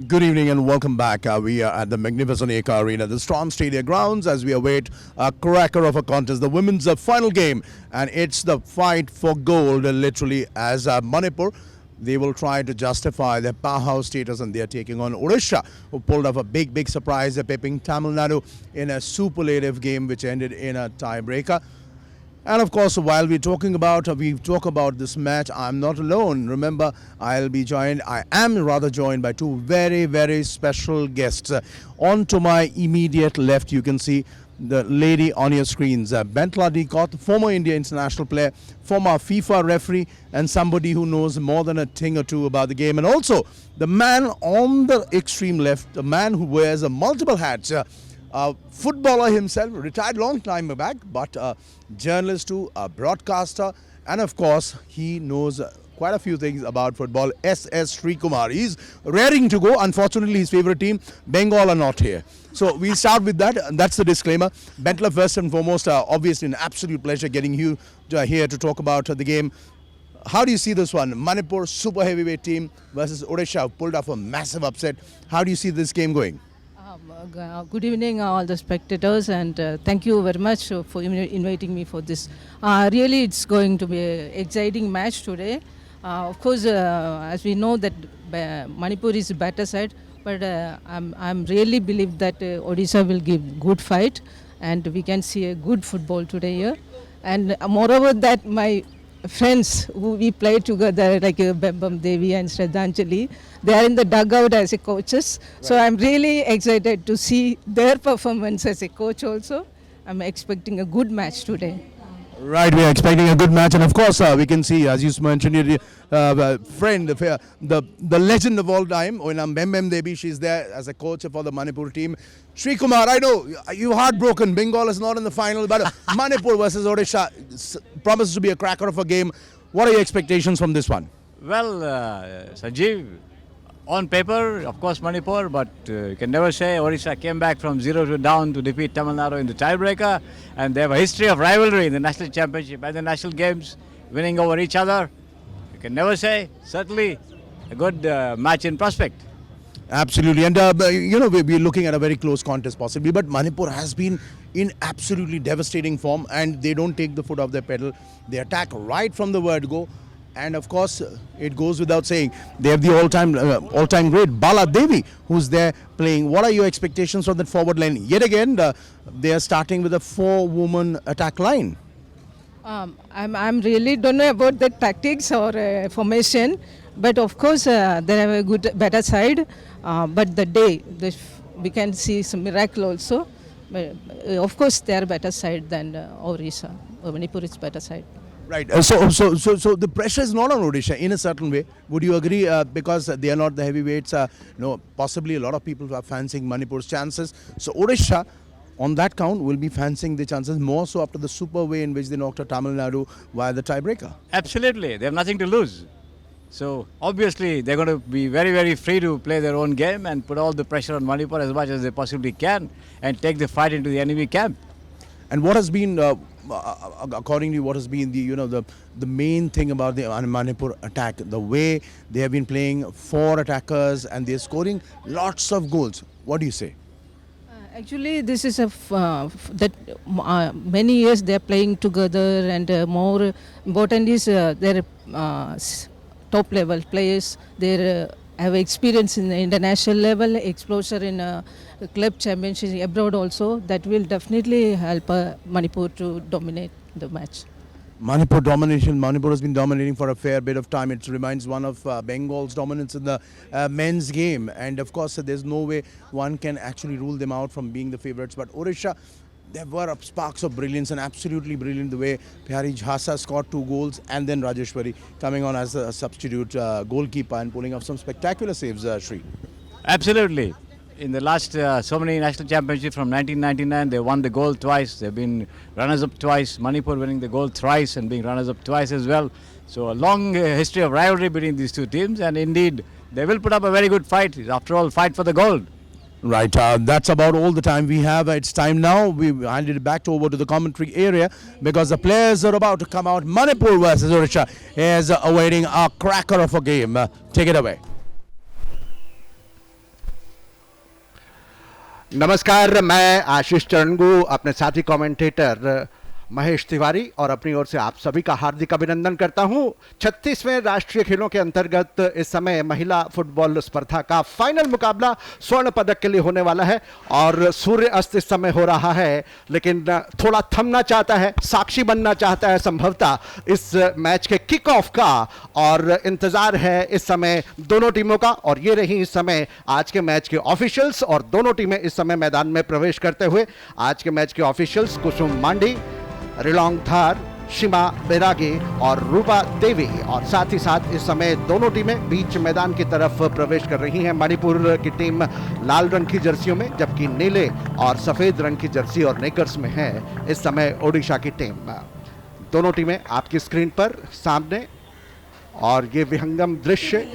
Good evening and welcome back. We are at the magnificent Eka Arena, the Storm Stadium grounds, as we await a cracker of a contest, the women's final game, and it's the fight for gold, literally, as Manipur. They will try to justify their powerhouse status, and they are taking on Odisha, who pulled off a big surprise, pipping Tamil Nadu in a superlative game which ended in a tiebreaker. And of course, while we talk about this match, I'm not alone. Remember, I am rather joined by two very special guests. On to my immediate left, you can see the lady on your screens, Bentla Dikot, former India international player, former FIFA referee, and somebody who knows more than a thing or two about the game. And also, the man on the extreme left, the man who wears multiple hats, footballer himself, retired long time back, but a journalist too, a broadcaster, and of course he knows quite a few things about football. S.S. Srikumar. He's raring to go. Unfortunately, his favorite team, Bengal, are not here. So we'll start with that. That's the disclaimer. Bentla, first and foremost, obviously an absolute pleasure getting you here to talk about the game. How do you see this one? Manipur super heavyweight team versus Odisha, who pulled off a massive upset. How do you see this game going? Good evening, all the spectators, and thank you very much for inviting me for this. Really, it's going to be an exciting match today. Of course, as we know that Manipur is a better side, but I'm really believe that Odisha will give good fight, and we can see a good football today here. And moreover, that my friends who we play together, like Bembam Devi and Shraddhanjali, they are in the dugout as a coaches. Right. So I'm really excited to see their performance as a coach also. I'm expecting a good match today. Right, we are expecting a good match, and of course we can see, as you mentioned, your friend, the legend of all time, Bembam Devi, she's there as a coach for the Manipur team. Srikumar, I know you're heartbroken. Bengal is not in the final, but Manipur versus Odisha promises to be a cracker of a game. What are your expectations from this one? Well, Sanjeev, on paper, of course, Manipur, but you can never say. Odisha came back from 0 down to defeat Tamil Nadu in the tiebreaker, and they have a history of rivalry in the national championship and the national games, winning over each other. You can never say. Certainly, a good match in prospect. Absolutely, and we're looking at a very close contest possibly, but Manipur has been in absolutely devastating form, and they don't take the foot off their pedal. They attack right from the word go. And of course, it goes without saying, they have the all-time great Bala Devi, who's there playing. What are your expectations from that forward line? Yet again, they are starting with a 4-woman attack line. I'm really don't know about the tactics or formation, but of course they have a better side. But we can see some miracle also. But, of course, they are better side than Odisha. Manipur is better side. Right. So the pressure is not on Odisha in a certain way. Would you agree? Because they are not the heavyweights. Possibly a lot of people are fancying Manipur's chances. So Odisha, on that count, will be fancying the chances more so after the super way in which they knocked out Tamil Nadu via the tiebreaker. Absolutely. They have nothing to lose. So obviously, they're going to be very free to play their own game and put all the pressure on Manipur as much as they possibly can and take the fight into the enemy camp. And what has been, according to you, what has been the main thing about the Manipur attack? The way they have been playing 4 attackers and they're scoring lots of goals. What do you say? Actually, this is many years they are playing together, and more important is their top level players. They have experience in the international level, exposure in club championships abroad also. That will definitely help Manipur to dominate the match. Manipur domination. Manipur has been dominating for a fair bit of time. It reminds one of Bengal's dominance in the men's game. And of course, there's no way one can actually rule them out from being the favourites. But Odisha, there were sparks of brilliance, and absolutely brilliant the way Pyari Jhasa scored 2 goals, and then Rajeshwari coming on as a substitute goalkeeper and pulling off some spectacular saves, Sri. Absolutely. In the last so many national championships from 1999, they won the gold twice. They've been runners-up twice. Manipur winning the gold thrice and being runners-up twice as well. So a long history of rivalry between these two teams, and indeed they will put up a very good fight. After all, fight for the gold. Right, that's about all the time we have. It's time now. We handed it back over to the commentary area because the players are about to come out. Manipur versus Odisha is awaiting a cracker of a game. Take it away. नमस्कार, मैं आशीष चरणगू, अपने साथी commentator Mahesh Tiwari और अपनी ओर से आप सभी का हार्दिक अभिनंदन करता हूं। 36वें राष्ट्रीय खेलों के अंतर्गत इस समय महिला फुटबॉल स्पर्धा का फाइनल मुकाबला स्वर्ण पदक के लिए होने वाला है और सूर्य अस्त इस समय हो रहा है, लेकिन थोड़ा थमना चाहता है, साक्षी बनना चाहता है संभवतः इस मैच के किक ऑफ का, और इंतजार है इस समय दोनों टीमों का। और ये रही इस समय आज के मैच के ऑफिशियल्स, और दोनों टीमें इस समय मैदान में प्रवेश करते हुए। आज के मैच के ऑफिशियल्स कुसुम मांडी, रिलोंग धार, शिमा बैरागी और रूपा देवी, और साथ ही साथ इस समय दोनों टीमें बीच मैदान की तरफ प्रवेश कर रही हैं। मणिपुर की टीम लाल रंग की जर्सियों में, जबकि नीले और सफेद रंग की जर्सी और नेकर्स में है इस समय ओडिशा की टीम। दोनों टीमें आपकी स्क्रीन पर सामने, और ये विहंगम दृश्य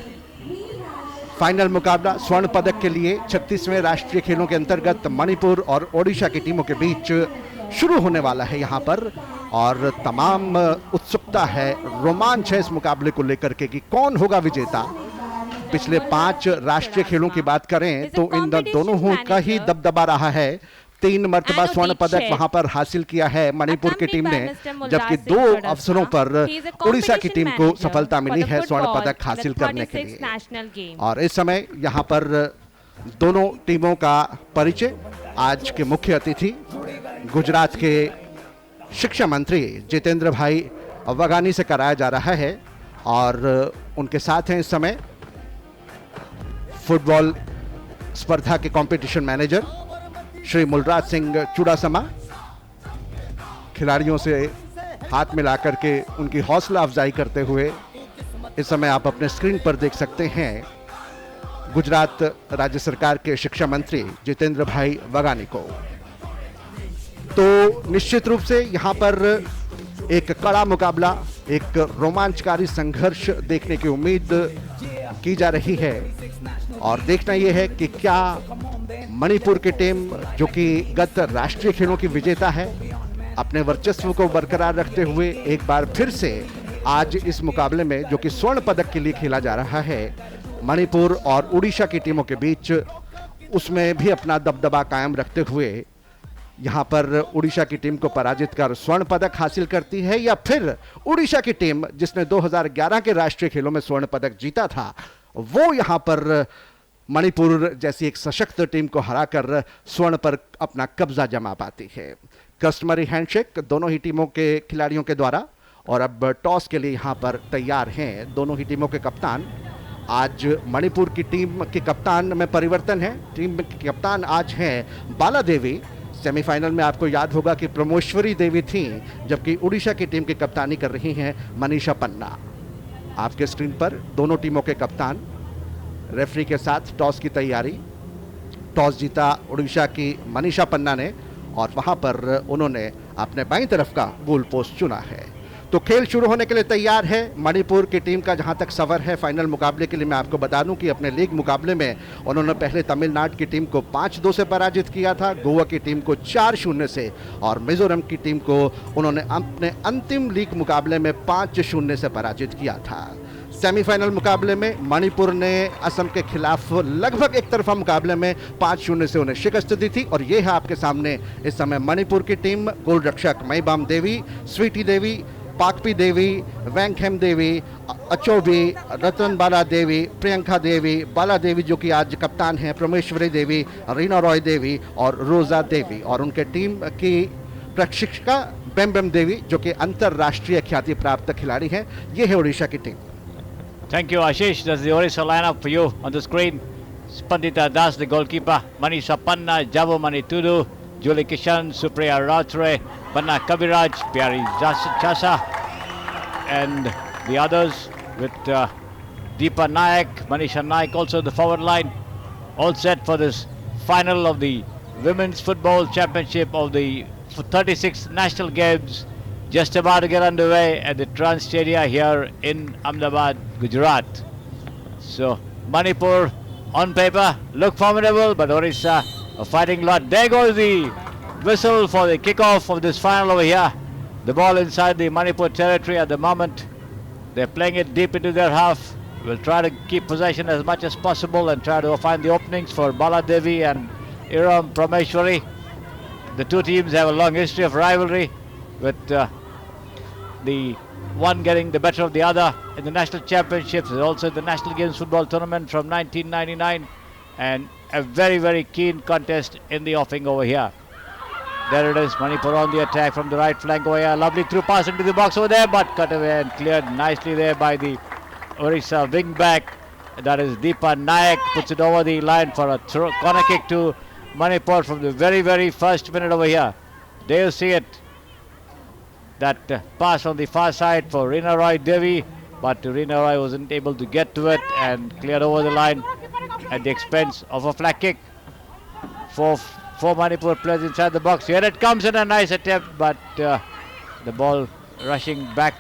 फाइनल मुकाबला स्वर्ण पदक के लिए 36वें राष्ट्रीय खेलों के अंतर्गत मणिपुर और ओडिशा की टीमों के बीच शुरू होने वाला है यहाँ पर, और तमाम उत्सुकता है, रोमांच है इस मुकाबले को लेकर के कि कौन होगा विजेता। पिछले 5 राष्ट्रीय खेलों की बात करें तो इन दोनों का ही दबदबा रहा है। 3 मर्तबा स्वर्ण पदक वहां पर हासिल किया है मणिपुर की टीम ने, जबकि 2 अवसरों पर उड़ीसा की टीम को सफलता मिली है स्वर्ण पदक हासिल करने के लिए। और इस समय यहाँ पर दोनों टीमों का परिचय आज के मुख्य अतिथि गुजरात के शिक्षा मंत्री जितेंद्र भाई वगानी से कराया जा रहा है, और उनके साथ हैं इस समय फुटबॉल स्पर्धा के कंपटीशन मैनेजर श्री मुलराज सिंह चुड़ासमा। खिलाड़ियों से हाथ मिलाकर के उनकी हौसला अफजाई करते हुए इस समय आप अपने स्क्रीन पर देख सकते हैं गुजरात राज्य सरकार के शिक्षा मंत्री जितेंद्र भाई वगानी को। तो निश्चित रूप से यहाँ पर एक कड़ा मुकाबला, एक रोमांचकारी संघर्ष देखने की उम्मीद की जा रही है, और देखना यह है कि क्या मणिपुर की टीम, जो कि गत राष्ट्रीय खेलों की विजेता है, अपने वर्चस्व को बरकरार रखते हुए एक बार फिर से आज इस मुकाबले में, जो कि स्वर्ण पदक के लिए खेला जा रहा है मणिपुर और उड़ीसा की टीमों के बीच, उसमें भी अपना दबदबा कायम रखते हुए यहाँ पर उड़ीसा की टीम को पराजित कर स्वर्ण पदक हासिल करती है, या फिर उड़ीसा की टीम जिसने 2011 के राष्ट्रीय खेलों में स्वर्ण पदक जीता था, वो यहाँ पर मणिपुर जैसी एक सशक्त टीम को हराकर स्वर्ण पर अपना कब्जा जमा पाती है। कस्टमरी हैंडशेक दोनों ही टीमों के खिलाड़ियों के द्वारा, और अब टॉस के लिए यहाँ पर तैयार हैं दोनों ही टीमों के कप्तान। आज मणिपुर की टीम के कप्तान में परिवर्तन है। टीम की कप्तान आज हैं बाला देवी। सेमीफाइनल में आपको याद होगा कि प्रमोश्वरी देवी थी, जबकि उड़ीसा की टीम की कप्तानी कर रही हैं मनीषा पन्ना। आपके स्क्रीन पर दोनों टीमों के कप्तान, रेफरी के साथ टॉस की तैयारी। टॉस जीता उड़ीसा की मनीषा पन्ना ने, और वहां पर उन्होंने अपने बाईं तरफ का गोल पोस्ट चुना है। तो खेल शुरू होने के लिए तैयार है मणिपुर की टीम का। जहां तक सफर है फाइनल मुकाबले के लिए, मैं आपको बता दूं कि अपने लीग मुकाबले में उन्होंने पहले तमिलनाडु की टीम को 5-2 से पराजित किया था, गोवा की टीम को 4-0 से, और मिजोरम की टीम को उन्होंने अपने अंतिम लीग मुकाबले में 5-0 से पराजित किया था। सेमीफाइनल मुकाबले में मणिपुर ने असम के खिलाफ लगभग एक तरफा मुकाबले में 5-0 से उन्हें शिकस्त दी थी। और ये है आपके सामने इस समय मणिपुर की टीम। गोलरक्षक मैबाम देवी, स्वीटी देवी, पाकपी देवी, वैंकहेम देवी, अचोबी, रतन बाला देवी, प्रियंका देवी, बाला देवी जो कि आज कप्तान हैं, प्रमेश्वरी देवी, रीना रॉय देवी और रोजा देवी, और उनके टीम की प्रशिक्षिका बेम्बेम देवी जो कि अंतरराष्ट्रीय ख्याति प्राप्त खिलाड़ी हैं। ये है उड़ीसा की team. Thank you, Ashish. That's the Orissa lineup for you on the screen. Spandita Das, the goalkeeper. Manisha Panna, Javo Manitudu, Julie Kishan, Supriya Rautre, Panna Kabiraj, Pyari Chasa, and the others with Deepa Nayak, Manisha Nayak also the forward line. All set for this final of the Women's Football Championship of the 36th National Games. Just about to get underway at the Trans Stadia here in Ahmedabad, Gujarat. So Manipur on paper look formidable, but Odisha a fighting lot. There goes the whistle for the kickoff of this final over here. The ball inside the Manipur territory at the moment. They're playing it deep into their half. We'll try to keep possession as much as possible and try to find the openings for Bala Devi and Iram Prameshwari. The two teams have a long history of rivalry, with the one getting the better of the other in the national championships and also the National Games football tournament from 1999, and a very, very keen contest in the offing over here. There it is, Manipur on the attack from the right flank over here. Lovely through pass into the box over there, but cut away and cleared nicely there by the Odisha wing back. That is Deepa Nayak, puts it over the line for a corner kick to Manipur from the very, very first minute over here. There you see it. That pass on the far side for Reena Roy Devi, but Reena Roy wasn't able to get to it and cleared over the line at the expense of a flag kick. Four Manipur players inside the box. Here it comes in, a nice attempt, but the ball rushing back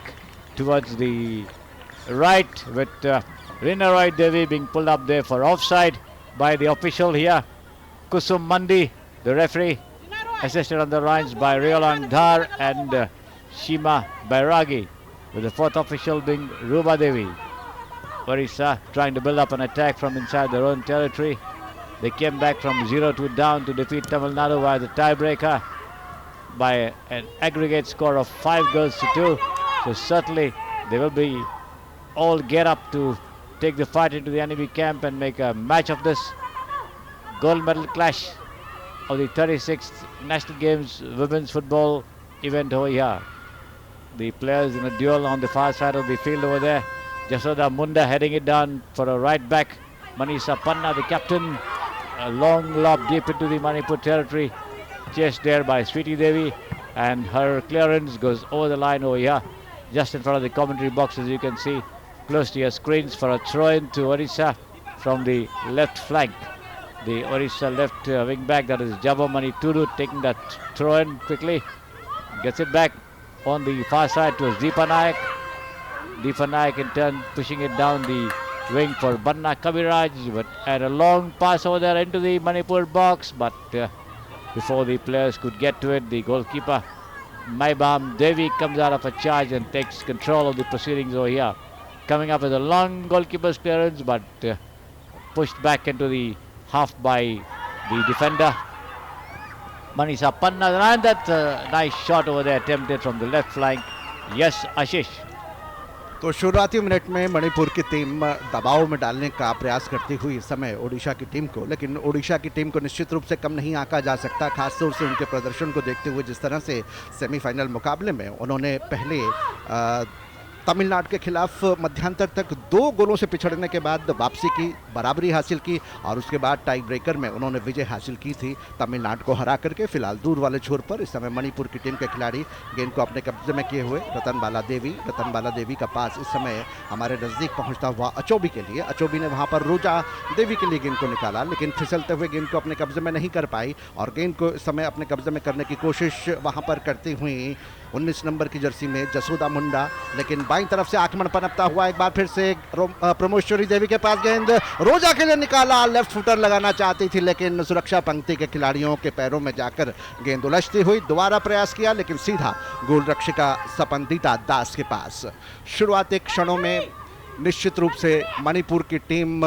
towards the right, with Reena Roy Devi being pulled up there for offside by the official here, Kusum Mandi. The referee assisted on the lines by Riolang Dhar and Shima Bairagi, with the fourth official being Ruba Devi. Odisha trying to build up an attack from inside their own territory. They came back from 0-2 down to defeat Tamil Nadu via the tiebreaker by an aggregate score of 5 goals to 2. So certainly they will be all get up to take the fight into the enemy camp and make a match of this gold medal clash of the 36th National Games women's football event over here. The players in a duel on the far side of the field over there. Jasoda Munda heading it down for a right back. Manisha Panna, the captain. A long lob deep into the Manipur territory, chased there by Sweetie Devi, and her clearance goes over the line over here, just in front of the commentary box, as you can see, close to your screens, for a throw-in to Odisha from the left flank. The Odisha left wing back, that is Javamani Tudu, taking that throw-in quickly, gets it back on the far side to Deepa Nayak. Deepa Nayak in turn pushing it down the wing for Banna Kabiraj, but and a long pass over there into the Manipur box, but before the players could get to it, the goalkeeper Maibam Devi comes out of a charge and takes control of the proceedings over here, coming up with a long goalkeeper's clearance, but pushed back into the half by the defender Manisha Panna, and that's a nice shot over there attempted from the left flank. Yes, Ashish. तो शुरुआती minute में मणिपुर की team दबाव में डालने का प्रयास करती हुई इस समय ओडिशा की टीम को, लेकिन ओडिशा की टीम को निश्चित रूप से कम नहीं आंका जा सकता, खासतौर से उनके प्रदर्शन को देखते हुए। जिस तरह से सेमीफाइनल मुकाबले में उन्होंने पहले तमिलनाडु के खिलाफ मध्यांतर तक 2 गोलों से पिछड़ने के बाद वापसी की, बराबरी हासिल की, और उसके बाद टाई ब्रेकर में उन्होंने विजय हासिल की थी तमिलनाडु को हरा करके। फिलहाल दूर वाले छोर पर इस समय मणिपुर की टीम के खिलाड़ी गेंद को अपने कब्जे में किए हुए रतन बाला देवी का पास इस समय हमारे नज़दीक पहुंचता हुआ अचोबी के लिए। अचोबी ने वहां पर रोजा देवी के लिए गेंद को निकाला, लेकिन फिसलते हुए गेंद को अपने कब्जे में नहीं कर पाई, और गेंद को इस समय अपने कब्जे में करने की कोशिश वहां पर करती हुई 19 नंबर की जर्सी में जसोदा मुंडा, लेकिन बाईं तरफ से आक्रमण पनपता हुआ एक बार फिर से प्रमोश्वरी देवी के पास गेंद रोजा के लिए निकाला। लेफ्ट फुटर लगाना चाहती थी, लेकिन सुरक्षा पंक्ति के खिलाड़ियों के पैरों में जाकर गेंद उलझती हुई। दोबारा प्रयास किया, लेकिन सीधा गोल रक्षिका सपंदिता दास के पास। शुरुआती क्षणों में निश्चित रूप से मणिपुर की टीम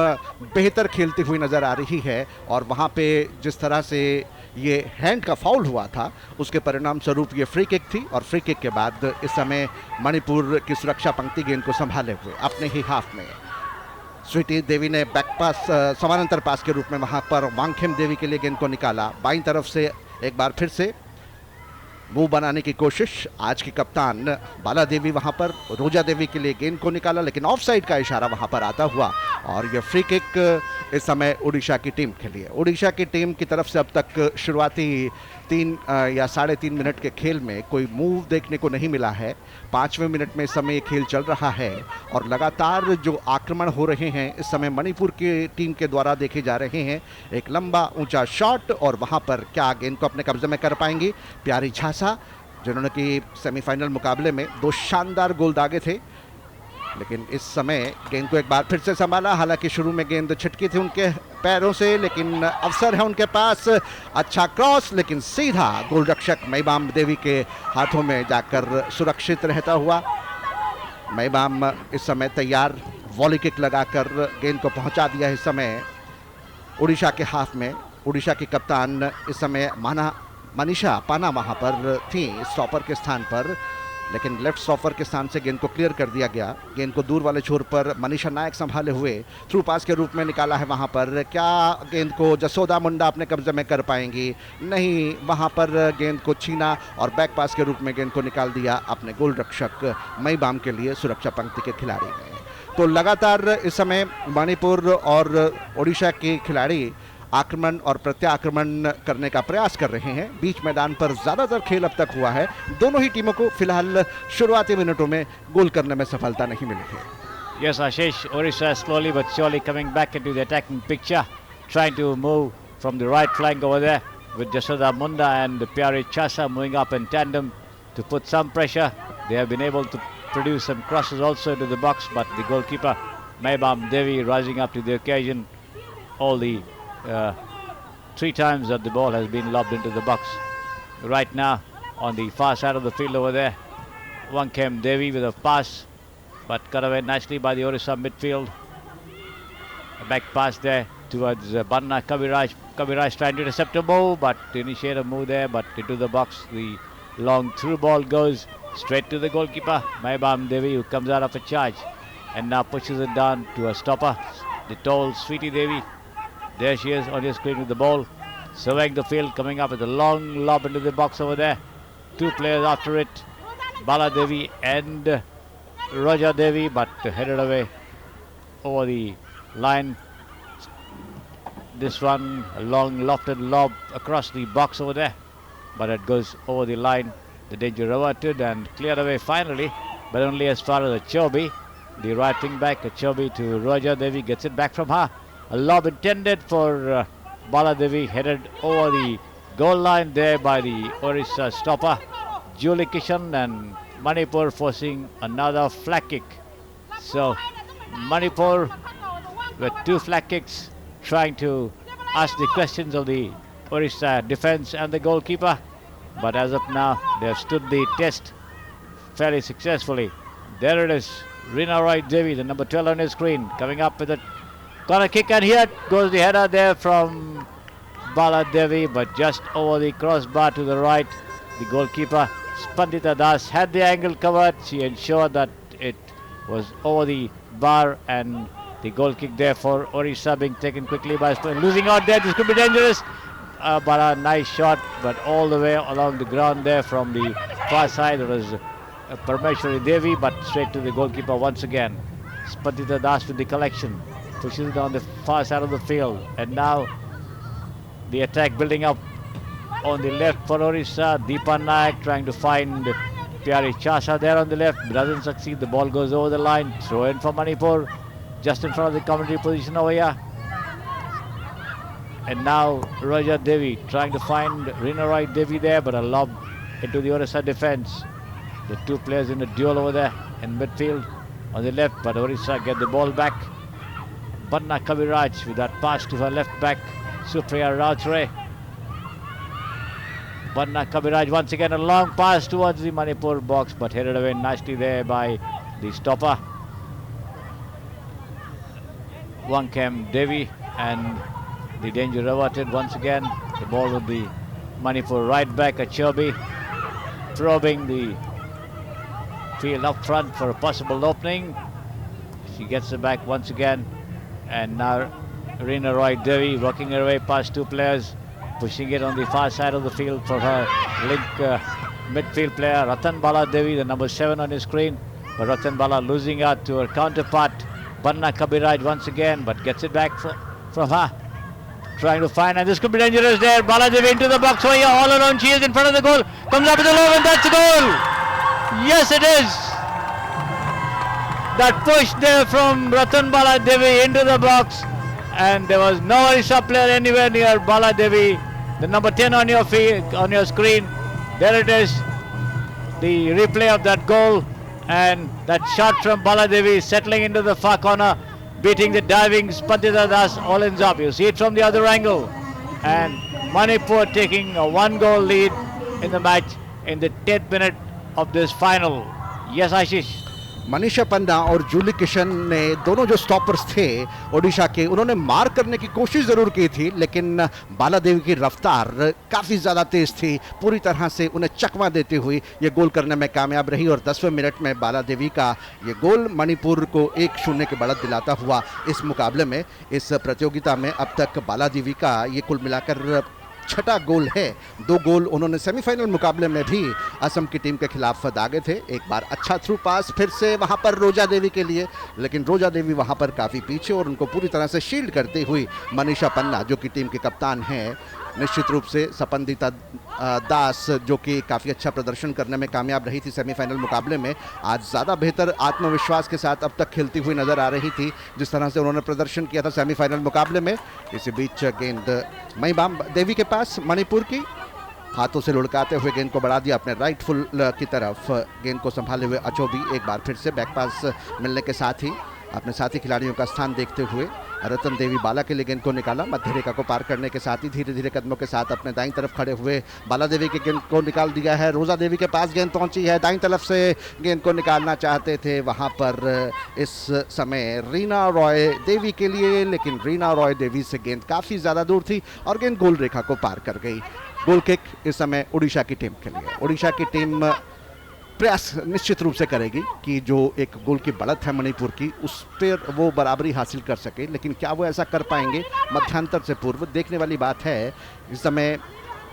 बेहतर खेलती हुई नज़र आ रही है, और वहाँ पे जिस तरह से ये हैंड का फाउल हुआ था उसके परिणाम स्वरूप ये फ्री किक थी, और फ्री किक के बाद इस समय मणिपुर की सुरक्षा पंक्ति गेंद को संभाले हुए अपने ही हाफ में। स्वीटी देवी ने बैक पास, समानांतर पास के रूप में वहाँ पर वांगखेम देवी के लिए गेंद को निकाला। बाईं तरफ से एक बार फिर से मुंह बनाने की कोशिश, आज की कप्तान बाला देवी वहां पर रोजा देवी के लिए गेंद को निकाला, लेकिन ऑफसाइड का इशारा वहां पर आता हुआ, और यह फ्री किक इस समय उड़ीसा की टीम के लिए। उड़ीसा की टीम की तरफ से अब तक शुरुआती 3 या 3.5 मिनट के खेल में कोई मूव देखने को नहीं मिला है। 5वें मिनट में इस समय खेल चल रहा है, और लगातार जो आक्रमण हो रहे हैं इस समय मणिपुर की टीम के द्वारा देखे जा रहे हैं। एक लंबा ऊंचा शॉट, और वहां पर क्या गेंद को अपने कब्जे में कर पाएंगी प्यारी झांसा, जिन्होंने कि सेमीफाइनल मुकाबले में 2 शानदार गोल दागे थे, लेकिन इस समय गेंद को एक बार फिर से संभाला। हालांकि शुरू में गेंद छिटकी थी उनके पैरों से, लेकिन अवसर है उनके पास, अच्छा क्रॉस, लेकिन सीधा गोल रक्षक मैबाम देवी के हाथों में जाकर सुरक्षित रहता हुआ। मैबाम इस समय तैयार, वॉली किक लगाकर गेंद को पहुंचा दिया इस समय उड़ीसा के हाफ में। उड़ीसा की कप्तान इस समय मनीषा पाना वहां पर थी स्टॉपर के स्थान पर, लेकिन लेफ्ट स्टॉपर के स्थान से गेंद को क्लियर कर दिया गया। गेंद को दूर वाले छोर पर मनीषा नायक संभाले हुए थ्रू पास के रूप में निकाला है। वहां पर क्या गेंद को जसोदा मुंडा अपने कब्जे में कर पाएंगी? नहीं, वहां पर गेंद को छीना और बैक पास के रूप में गेंद को निकाल दिया अपने गोल रक्षक मईबाम के लिए सुरक्षा पंक्ति के खिलाड़ी ने। तो लगातार इस समय मणिपुर और ओडिशा के खिलाड़ी आक्रमण और प्रत्याक्रमण करने का प्रयास कर रहे हैं। बीच मैदान पर ज्यादातर खेल अब तक हुआ है। दोनों ही टीमों को फिलहाल शुरुआती मिनटों में गोल करने में सफलता नहीं मिली है। Yes, Ashish, Odisha slowly but surely coming back into the attacking picture, trying to move from the right flank over there with Jasoda Munda and Pyari Chasa moving up in tandem to put some pressure. They have been able to produce some crosses also into the box, but the goalkeeper Maibam Devi rising up to the occasion. All the 3 times that the ball has been lobbed into the box. Right now on the far side of the field over there, one came Devi with a pass, but cut away nicely by the Odisha midfield. A back pass there towards Banna Kaviraj. Kaviraj trying to intercept a move, but to initiate a move there, but into the box. The long through ball goes straight to the goalkeeper Maibam Devi, who comes out of a charge and now pushes it down to a stopper, the tall Sweetie Devi. There she is on your screen with the ball, surveying the field, coming up with a long lob into the box over there. 2 players after it, Bala Devi and Raja Devi, but headed away over the line. This one, a long lofted lob across the box over there, but it goes over the line. The danger averted and cleared away finally, but only as far as Achobi, the right wing back. Achobi to Raja Devi, gets it back from her. A lob intended for Bala Devi, headed over the goal line there by the Odisha stopper Julie Kishan, and Manipur forcing another flag kick. So Manipur with 2 flag kicks, trying to ask the questions of the Odisha defense and the goalkeeper, but as of now they have stood the test fairly successfully. There it is, Rina Roy Devi, the number 12 on his screen, coming up with a corner kick, and here goes the header there from Bala Devi, but just over the crossbar to the right. The goalkeeper Spandita Das had the angle covered. She ensured that it was over the bar, and the goal kick there for Odisha being taken quickly by Spain. Losing out there, this could be dangerous. But a nice shot, but all the way along the ground there from the far side. It was Parmeshwari Devi, but straight to the goalkeeper once again. Spandita Das with the collection, pushes it on the far side of the field, and now the attack building up on the left for Odisha. Deepa Nayak trying to find Pyari Chasa there on the left, doesn't succeed. The ball goes over the line, throw in for Manipur, just in front of the commentary position over here. And now Raja Devi trying to find Rina Roy Devi there, but a lob into the Odisha defense. The 2 players in the duel over there in midfield on the left, but Odisha get the ball back. Banna Kaviraj with that pass to her left back, Supriya Rautre. Banna Kaviraj once again, a long pass towards the Manipur box, but headed away nicely there by the stopper. One came Devi, and the danger averted once again. The ball with the Manipur right back, Achobi, probing the field up front for a possible opening. She gets it back once again, and now Rina Roy Devi working her way past 2 players, pushing it on the far side of the field for her link midfield player Ratan Bala Devi, the number 7 on his screen. But Ratan Bala losing out to her counterpart Banna Kabiraj once again, but gets it back from her. Trying to find, and this could be dangerous there. Bala Devi into the box, over here, all alone. She is in front of the goal. Comes up with a lob, and that's a goal. Yes, it is. That push there from Ratan Bala Devi into the box, and there was no Odisha player anywhere near Bala Devi. The number 10 on your screen. There it is. The replay of that goal, and that shot from Bala Devi settling into the far corner, beating the diving Spandita Das all ends up. You see it from the other angle, and Manipur taking a 1-goal lead. in the match in the 10th minute of this final. Yes, Ashish. Manisha पन्ना और जूली किशन ने दोनों जो stoppers थे ओडिशा के, उन्होंने मार करने की कोशिश जरूर की थी, लेकिन बाला देवी की रफ्तार काफ़ी ज़्यादा तेज थी, पूरी तरह से उन्हें चकमा देती हुई ये गोल करने में कामयाब रही और 10वें मिनट में बाला देवी का ये गोल मणिपुर को 1-0 की बढ़त दिलाता हुआ इस मुकाबले में, इस प्रतियोगिता में अब तक बाला देवी का ये कुल मिलाकर छठा गोल है। 2 गोल उन्होंने सेमीफाइनल मुकाबले में भी असम की टीम के खिलाफ दागे थे। एक बार अच्छा थ्रू पास फिर से वहां पर रोजा देवी के लिए, लेकिन रोजा देवी वहां पर काफ़ी पीछे और उनको पूरी तरह से शील्ड करती हुई मनीषा पन्ना जो कि टीम के कप्तान हैं, निश्चित रूप से सपंदिता दास जो कि काफ़ी अच्छा प्रदर्शन करने में कामयाब रही थी सेमीफाइनल मुकाबले में, आज ज़्यादा बेहतर आत्मविश्वास के साथ अब तक खेलती हुई नज़र आ रही थी जिस तरह से उन्होंने प्रदर्शन किया था सेमीफाइनल मुकाबले में। इसी बीच गेंद महिमा देवी के पास, मणिपुर की हाथों से लुढ़काते हुए गेंद को बढ़ा दिया अपने राइट फुल की तरफ, गेंद को संभाले हुए अचोबी एक बार फिर से बैक पास मिलने के साथ ही अपने साथी खिलाड़ियों का स्थान देखते हुए रतन देवी बाला के लिए गेंद को निकाला, मध्य रेखा को पार करने के साथ ही धीरे धीरे कदमों के साथ अपने दाईं तरफ खड़े हुए बाला देवी के गेंद को निकाल दिया है। रोजा देवी के पास गेंद पहुंची है, दाईं तरफ से गेंद को निकालना चाहते थे वहां पर इस समय रीना रॉय देवी के लिए, लेकिन रीना रॉय देवी से गेंद काफ़ी ज़्यादा दूर थी और गेंद गोल रेखा को पार कर गई। गोल किक इस समय उड़ीसा की टीम के लिए। उड़ीसा की टीम प्रयास निश्चित रूप से करेगी कि जो एक गोल की बढ़त है मणिपुर की उस पर वो बराबरी हासिल कर सके, लेकिन क्या वो ऐसा कर पाएंगे मध्यांतर से पूर्व, देखने वाली बात है। इस समय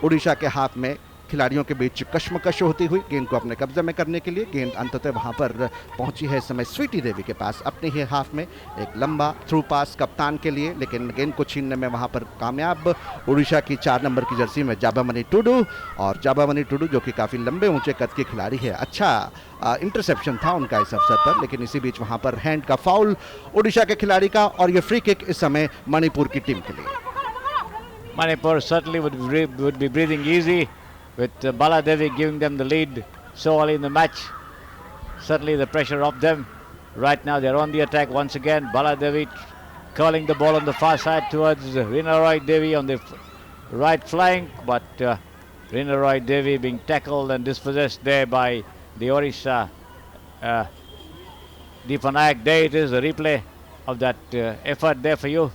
उड़ीसा के हाथ में खिलाड़ियों के बीच कश्मकश होती हुई गेंद को अपने कब्जे में करने के लिए गेंद अंततः वहां पर पहुंची है इस समय स्वीटी देवी के पास, अपने ही हाफ में एक लंबा थ्रू पास कप्तान के लिए, लेकिन गेंद को छीनने में वहां पर कामयाब उड़ीसा की 4 नंबर की जर्सी में जाबामणि टुडू, और जाबामणि टुडू जो कि काफ़ी लंबे ऊंचे कद के खिलाड़ी है, अच्छा इंटरसेप्शन था उनका इस अवसर पर, लेकिन इसी बीच वहां पर हैंड का फाउल उड़ीसा के खिलाड़ी का और ये फ्री किक इस समय मणिपुर की टीम के लिए। Manipur certainly would be breathing easy with Bala Devi giving them the lead so early in the match. Certainly the pressure of them. Right now they're on the attack once again. Bala Devi curling the ball on the far side towards Reena Roy Devi on the right flank, but Reena Roy Devi being tackled and dispossessed there by the Odisha Deepanayak. There it is, the replay of that effort there for you,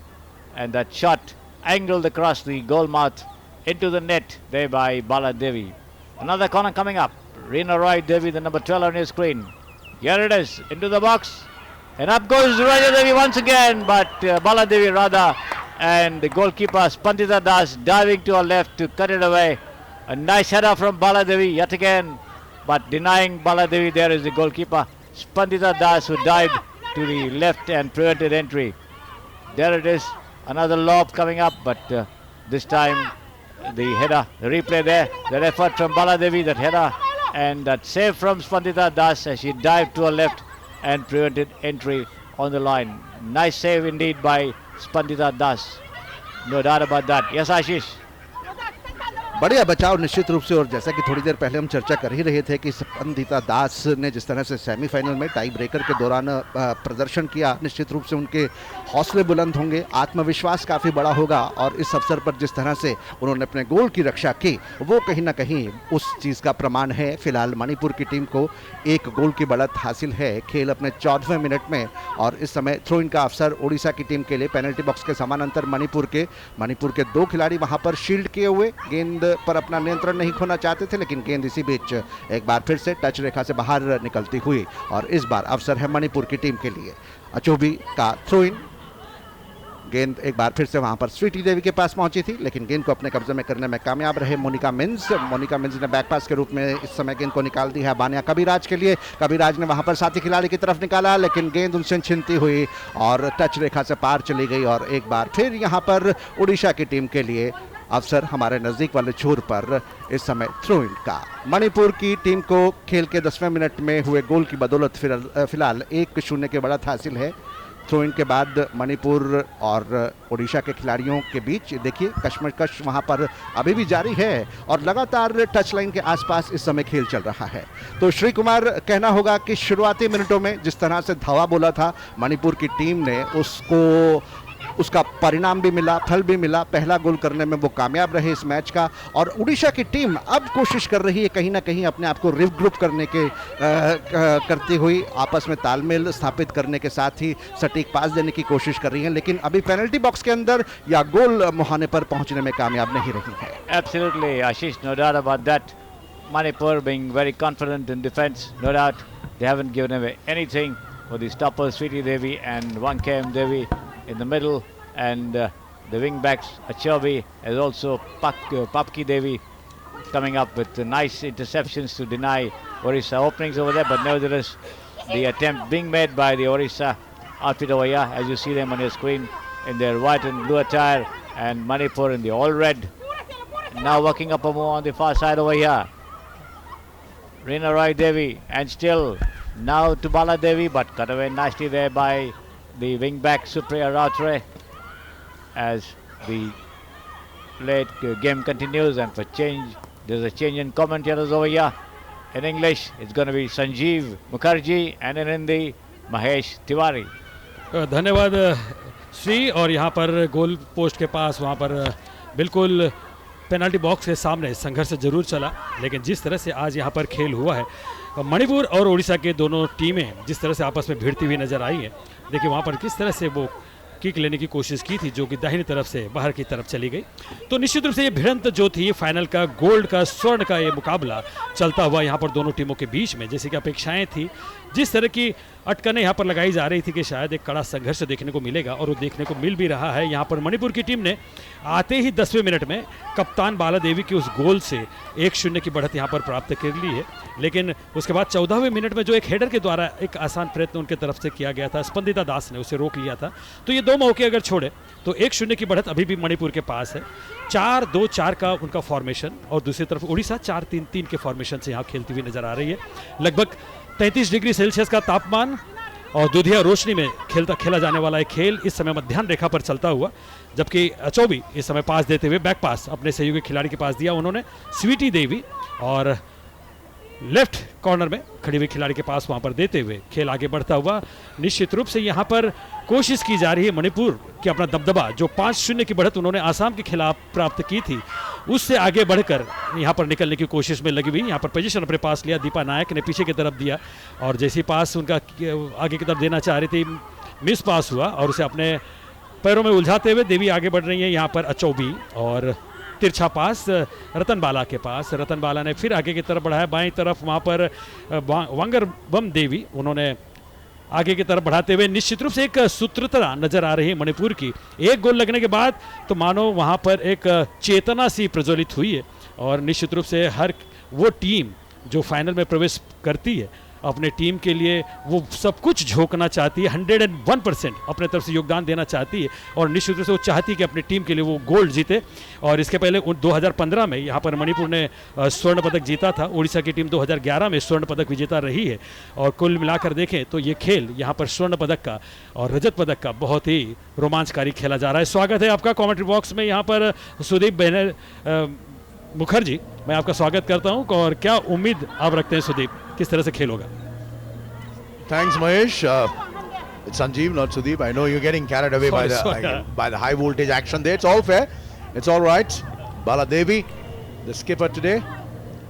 and that shot angled across the goal mouth into the net there by Bala Devi. Another corner coming up. Reena Roy Devi, the number 12 on your screen. Here it is, into the box, and up goes Raja Devi once again, but Bala Devi rather, and the goalkeeper Spandita Das diving to her left to cut it away. A nice header from Bala Devi yet again, but denying Bala Devi there is the goalkeeper Spandita Das, who dived to the left and prevented entry. There it is, another lob coming up, but this time the header, the replay there, that effort from Bala Devi, that header, and that save from Spandita Das as she dived to her left and prevented entry on the line. Nice save indeed by Spandita Das. No doubt about that. Yes, Ashish. बढ़िया बचाव निश्चित रूप से, और जैसा कि थोड़ी देर पहले हम चर्चा कर ही रहे थे कि स्पंदिता दास ने जिस तरह से सेमीफाइनल में टाई ब्रेकर के दौरान प्रदर्शन किया, निश्चित रूप से उनके हौसले बुलंद होंगे, आत्मविश्वास काफ़ी बड़ा होगा, और इस अवसर पर जिस तरह से उन्होंने अपने गोल की रक्षा की वो कहीं ना कहीं उस चीज़ का प्रमाण है। फिलहाल मणिपुर की टीम को 1 गोल की बढ़त हासिल है, खेल अपने 14वें मिनट में, और इस समय थ्रो इन का अवसर उड़ीसा की टीम के लिए। पेनल्टी बॉक्स के समानांतर मणिपुर के 2 खिलाड़ी वहां पर शील्ड किए हुए गेंद पर अपना नियंत्रण नहीं खोना चाहते थे, लेकिन गेंद इसी बीच एक बार फिर से टच रेखा से बाहर निकलती हुई, और इस बार अवसर है मणिपुर की टीम के लिए। अचोबी का थ्रो इन, गेंद एक बार फिर से वहां पर स्वीटी देवी के पास पहुंची थी, लेकिन गेंद को अपने कब्जे में करने में कामयाब रहे मोनिका मिन्स ने बैक पास के रूप में इस समय गेंद को निकाल दी है बानिया कबीराज के लिए। कबीराज ने वहां पर साथी खिलाड़ी की तरफ निकाला, लेकिन गेंद उनसे छिनती हुई और टच रेखा से पार चली गई, और एक बार फिर यहां पर उड़ीसा की टीम के लिए अवसर हमारे नज़दीक वाले छोर पर इस समय थ्रो इन का। मणिपुर की टीम को खेल के 10वें मिनट में हुए गोल की बदौलत फिलहाल 1-0 की बढ़त हासिल है। थ्रो इन के बाद मणिपुर और उड़ीसा के खिलाड़ियों के बीच देखिए कश्मकश वहां पर अभी भी जारी है, और लगातार टच लाइन के आसपास इस समय खेल चल रहा है। तो श्री कुमार, कहना होगा कि शुरुआती मिनटों में जिस तरह से धावा बोला था मणिपुर की टीम ने, उसको उसका परिणाम भी मिला, फल भी मिला। पहला गोल करने में वो कामयाब रहे इस मैच का। और उड़ीसा की टीम अब कोशिश कर रही है कहीं ना कहीं अपने आप को रिग्रुप करने के करती हुई, आपस में तालमेल स्थापित करने के साथ ही सटीक पास देने की कोशिश कर रही है, लेकिन अभी पेनल्टी बॉक्स के अंदर या गोल मुहाने पर पहुंचने में कामयाब नहीं रही है। Absolutely, Ashish, no doubt about that. Manipur being very confident in defense, no doubt. They haven't given away anything for the stoppers, Sweetie Devi and 1KM Devi in the middle, and the wing backs, Achavi, as also Papki Devi coming up with nice interceptions to deny Orissa openings over there, but nevertheless, the attempt being made by the Orissa outfit over here, as you see them on your screen, in their white and blue attire, and Manipur in the all red. Now working up a move on the far side over here. Reena Roy Devi, and still now to Bala Devi, but cut away nicely there by the wing back Supriya Rautre as the late game continues. And for change, there's a change in commentators over here. In English, it's going to be Sanjeev Mukherjee, and in Hindi, Mahesh Tiwari. धन्यवाद श्री। और यहाँ पर goal post के पास वहाँ पर बिल्कुल penalty box के सामने संघर्ष जरूर चला, लेकिन जिस तरह से आज यहाँ पर खेल हुआ है, मणिपुर और उड़ीसा के दोनों टीमें जिस तरह से आपस में भिड़ती हुई नजर आई है, देखिए वहाँ पर किस तरह से वो किक लेने की कोशिश की थी जो कि दाहिनी तरफ से बाहर की तरफ चली गई। तो निश्चित रूप से ये भिड़ंत जो थी, फाइनल का गोल्ड का स्वर्ण का ये मुकाबला चलता हुआ यहाँ पर दोनों टीमों के बीच में, जैसे कि अपेक्षाएं थी, जिस तरह की अटकनें यहाँ पर लगाई जा रही थी कि शायद एक कड़ा संघर्ष देखने को मिलेगा, और वो देखने को मिल भी रहा है। यहाँ पर मणिपुर की टीम ने आते ही 10वें मिनट में कप्तान बाला देवी के उस गोल से 1-0 की बढ़त यहाँ पर प्राप्त कर ली है, लेकिन उसके बाद 14वें मिनट में जो एक हेडर के द्वारा एक आसान प्रयत्न उनके तरफ से किया गया था, स्पंदिता दास ने उसे रोक लिया था। तो ये दो मौके अगर छोड़े तो 1-0 की बढ़त अभी भी मणिपुर के पास है। 4-2-4 का उनका फॉर्मेशन, और दूसरी तरफ उड़ीसा 4-3-3 के फॉर्मेशन से यहाँ खेलती हुई नजर आ रही है। लगभग 33 डिग्री सेल्सियस का तापमान और दुधिया रोशनी में खेला जाने वाला एक खेल इस समय मध्याह्न रेखा पर चलता हुआ, जबकि अचौबी इस समय पास देते हुए बैक पास अपने सहयोगी खिलाड़ी के पास दिया उन्होंने, स्वीटी देवी, और लेफ्ट कॉर्नर में खड़ी हुई खिलाड़ी के पास वहां पर देते हुए खेल आगे बढ़ता हुआ। निश्चित रूप से यहां पर कोशिश की जा रही है मणिपुर कि अपना दबदबा, जो 5-0 की बढ़त उन्होंने आसाम के खिलाफ प्राप्त की थी, उससे आगे बढ़कर यहां पर निकलने की कोशिश में लगी हुई। यहां पर पोजीशन अपने पास लिया, दीपा नायक ने पीछे की तरफ दिया, और जैसे पास उनका आगे की तरफ देना चाह रही थी, मिस पास हुआ, और उसे अपने पैरों में उलझाते हुए देवी आगे बढ़ रही है। यहाँ पर अचौबी और तिरछा पास रतन बाला के पास, रतन बाला ने फिर आगे की तरफ बढ़ाया, बाईं तरफ वहाँ पर वांगर बम देवी, उन्होंने आगे की तरफ बढ़ाते हुए निश्चित रूप से एक सूत्रता नजर आ रही है मणिपुर की। एक गोल लगने के बाद तो मानो वहाँ पर एक चेतना सी प्रज्वलित हुई है, और निश्चित रूप से हर वो टीम जो फाइनल में प्रवेश करती है अपने टीम के लिए वो सब कुछ झोंकना चाहती है, 101% अपने तरफ से योगदान देना चाहती है, और निश्चित रूप से वो चाहती है कि अपनी टीम के लिए वो गोल्ड जीते। और इसके पहले 2015 में यहाँ पर मणिपुर ने स्वर्ण पदक जीता था, उड़ीसा की टीम 2011 में स्वर्ण पदक विजेता रही है, और कुल मिलाकर देखें तो ये खेल यहाँ पर स्वर्ण पदक का और रजत पदक का बहुत ही रोमांचकारी खेला जा रहा है। स्वागत है आपका कॉमेंट्री बॉक्स में, यहाँ पर सुदीप मुखर्जी, मैं आपका स्वागत करता हूं, और क्या उम्मीद आप रखते हैं सुदीप, किस तरह से खेल होगा? Thanks, Mahesh. It's Sanjeev, not Sudeep. I know you're getting carried away by the high voltage action there. It's all fair. It's all right. Bala Devi, the skipper today.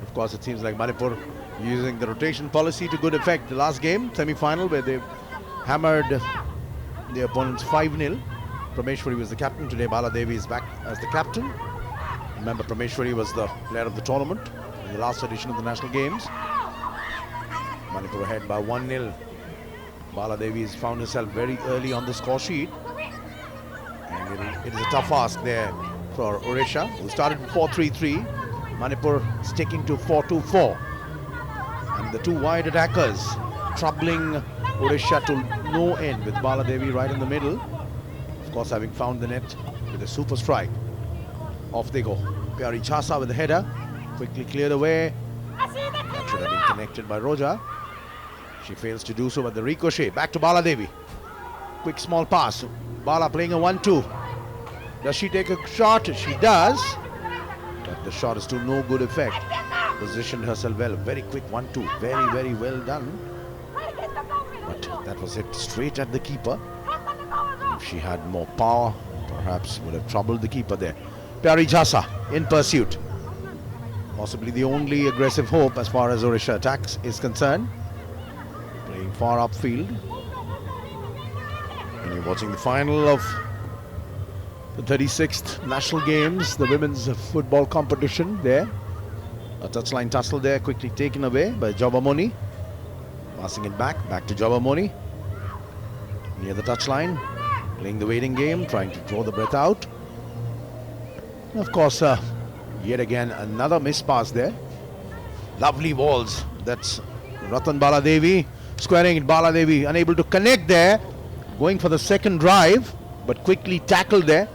Of course, it seems like Manipur using the rotation policy to good effect. The last game, semi-final, where they hammered the opponents 5-0. Prameshwari was the captain. Today, Bala Devi is back as the captain. Remember, Prameshwari was the player of the tournament in the last edition of the National Games. Manipur ahead by 1-0. Bala Devi has found herself very early on the score sheet. And it is a tough ask there for Odisha, who started 4-3-3. Manipur sticking to 4-2-4. And the two wide attackers troubling Odisha to no end, with Bala Devi right in the middle. Of course, having found the net with a super strike. Off they go. Pyari Chasa with the header. Quickly cleared away. That should have been connected by Roja. She fails to do so, but the ricochet. Back to Bala Devi. Quick small pass. Bala playing a 1-2. Does she take a shot? She does. But the shot is to no good effect. Positioned herself well. Very quick 1-2. Very, very well done. But that was hit straight at the keeper. If she had more power, perhaps would have troubled the keeper there. Pyari Jhasa in pursuit. Possibly the only aggressive hope as far as Odisha attacks is concerned. Playing far upfield. And you're watching the final of the 36th National Games, the women's football competition there. A touchline tussle there, quickly taken away by Jobamoni. Passing it back to Jobamoni. Near the touchline, playing the waiting game, trying to draw the breath out. And of course, yet again, another miss pass there. Lovely balls. That's Ratan Baladevi squaring it. Baladevi unable to connect there. Going for the second drive, but quickly tackled there.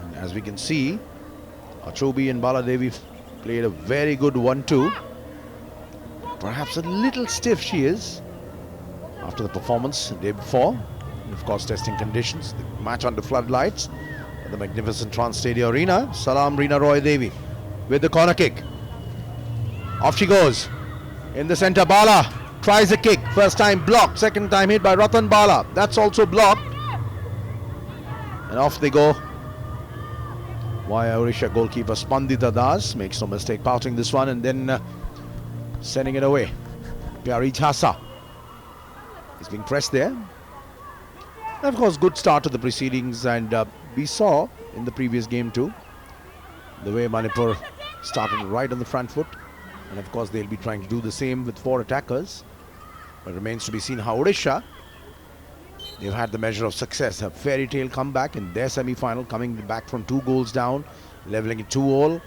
And as we can see, Achobi and Baladevi played a very good 1-2. Perhaps a little stiff she is after the performance the day before. And of course, testing conditions. The match under floodlights at the magnificent Trans Stadia Arena. Salam Reena Roy Devi with the corner kick. Off she goes. In the centre, Bala tries a kick. First time blocked. Second time hit by Ratan Bala. That's also blocked. And off they go. Via Odisha goalkeeper Spandita Das. Makes no mistake pouting this one and then sending it away. Pyari Jhasa is being pressed there. And of course, good start to the proceedings, and we saw in the previous game too the way Manipur started right on the front foot, and of course they'll be trying to do the same with 4 attackers. But it remains to be seen how Odisha, they've had the measure of success, a fairy tale comeback in their semi-final, coming back from 2 goals down, levelling it 2-all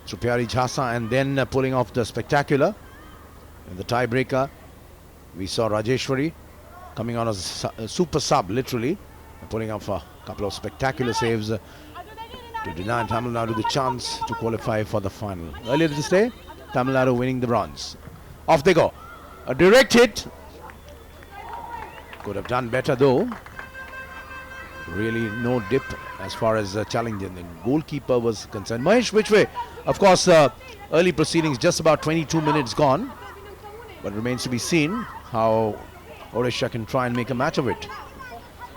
through Pyari Jhasa, and then pulling off the spectacular in the tiebreaker. We saw Rajeshwari coming on as a super sub, literally, pulling off a couple of spectacular saves to deny Tamil Nadu the chance to qualify for the final. Earlier this day, Tamil Nadu winning the bronze. Off they go. A direct hit. Could have done better though. Really no dip as far as challenging the goalkeeper was concerned. Mahesh, which way? Of course, early proceedings, just about 22 minutes gone. But remains to be seen how Odisha can try and make a match of it.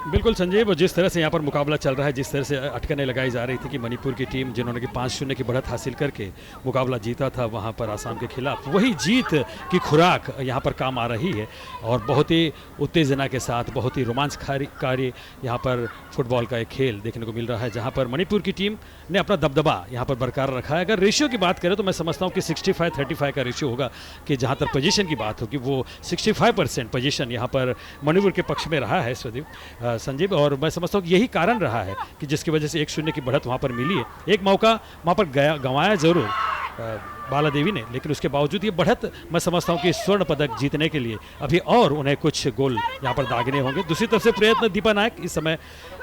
बिल्कुल संजय, वो जिस तरह से यहाँ पर मुकाबला चल रहा है, जिस तरह से अटकनें लगाई जा रही थी कि मणिपुर की टीम जिन्होंने कि 5-0 की बढ़त हासिल करके मुकाबला जीता था वहाँ पर आसाम के खिलाफ, वही जीत की खुराक यहाँ पर काम आ रही है और बहुत ही उत्तेजना के साथ, बहुत ही रोमांचकारी यहाँ पर फुटबॉल का एक खेल देखने को मिल रहा है, जहाँ पर मणिपुर की टीम ने अपना दबदबा यहाँ पर बरकरार रखा है। अगर रेशियो की बात करें तो मैं समझता हूँ कि 65-35 का रेशियो होगा, कि जहाँ तक पोजीशन की बात होगी वो 65% पोजीशन यहाँ पर मणिपुर के पक्ष में रहा है स्वदीप संजीव, और मैं समझता हूँ कि यही कारण रहा है कि जिसकी वजह से 1-0 की बढ़त वहाँ पर मिली है। एक मौका वहाँ पर गंवाया जरूर बाला देवी ने, लेकिन उसके बावजूद ये बढ़त मैं समझता हूँ कि स्वर्ण पदक जीतने के लिए अभी और उन्हें कुछ गोल यहाँ पर दागने होंगे। दूसरी तरफ से प्रयत्न दीपा नायक इस समय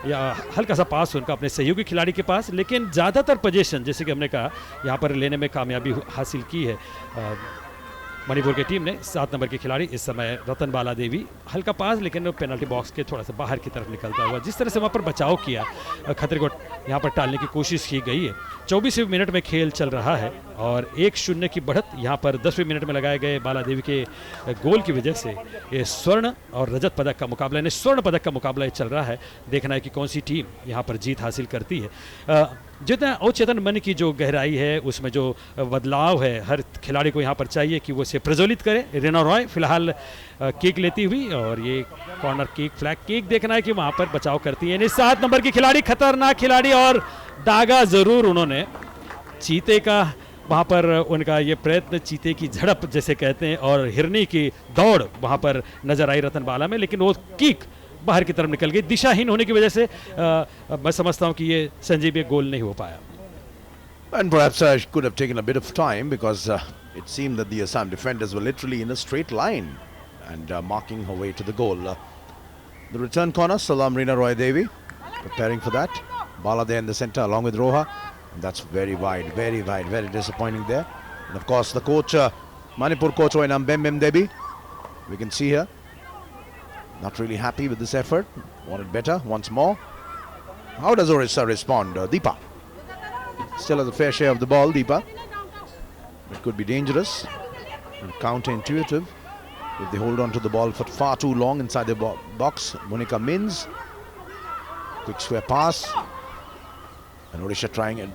या हल्का सा पास उनका अपने सहयोगी खिलाड़ी के पास, लेकिन ज़्यादातर पोजीशन जैसे कि हमने कहा यहाँ पर लेने में कामयाबी हासिल की है मणिपुर की टीम ने। 7 नंबर के खिलाड़ी इस समय रतन बाला देवी, हल्का पास लेकिन पेनल्टी बॉक्स के थोड़ा सा बाहर की तरफ निकलता हुआ, जिस तरह से वहाँ पर बचाव किया, खतरे को यहाँ पर टालने की कोशिश की गई है। 24वें मिनट में खेल चल रहा है और 1-0 की बढ़त यहाँ पर 10वें मिनट में लगाए गए बाला देवी के गोल की वजह से ये स्वर्ण और रजत पदक का मुकाबला, यानी स्वर्ण पदक का मुकाबला चल रहा है। देखना है कि कौन सी टीम यहाँ पर जीत हासिल करती है। जितना अवचेतन मन की जो गहराई है, उसमें जो बदलाव है, हर खिलाड़ी को यहाँ पर चाहिए कि वो इसे प्रज्वलित करे। रीना रॉय फिलहाल किक लेती हुई, और ये कॉर्नर किक, फ्लैग किक, देखना है कि वहाँ पर बचाव करती है। यानी 7 नंबर की खिलाड़ी, खतरनाक खिलाड़ी, और दागा ज़रूर उन्होंने चीते का वहाँ पर उनका ये प्रयत्न, चीते की झड़प जैसे कहते हैं, और हिरनी की दौड़ वहाँ पर नजर आई रतन बाला में, लेकिन वो किक बाहर की तरफ निकल गई। दिशाहीन होने की वजह से मैं समझता हूं कि ये संजीव ये गोल नहीं हो पाया। And perhaps I could have taken a bit of time because it seemed that the Assam defenders were literally in a straight line and marking her way to the goal. The return corner, Salam Reena Roy Devi preparing for that. Bala there in the center along with Roha. And that's very wide, very disappointing there. And of course the coach, Manipur coach Mbem Debi, we can see here. Not really happy with this effort. Wanted better once more. How does Odisha respond? Deepa still has a fair share of the ball. Deepa. It could be dangerous and counterintuitive if they hold on to the ball for far too long inside the box. Monica Mins, quick square pass, and Odisha trying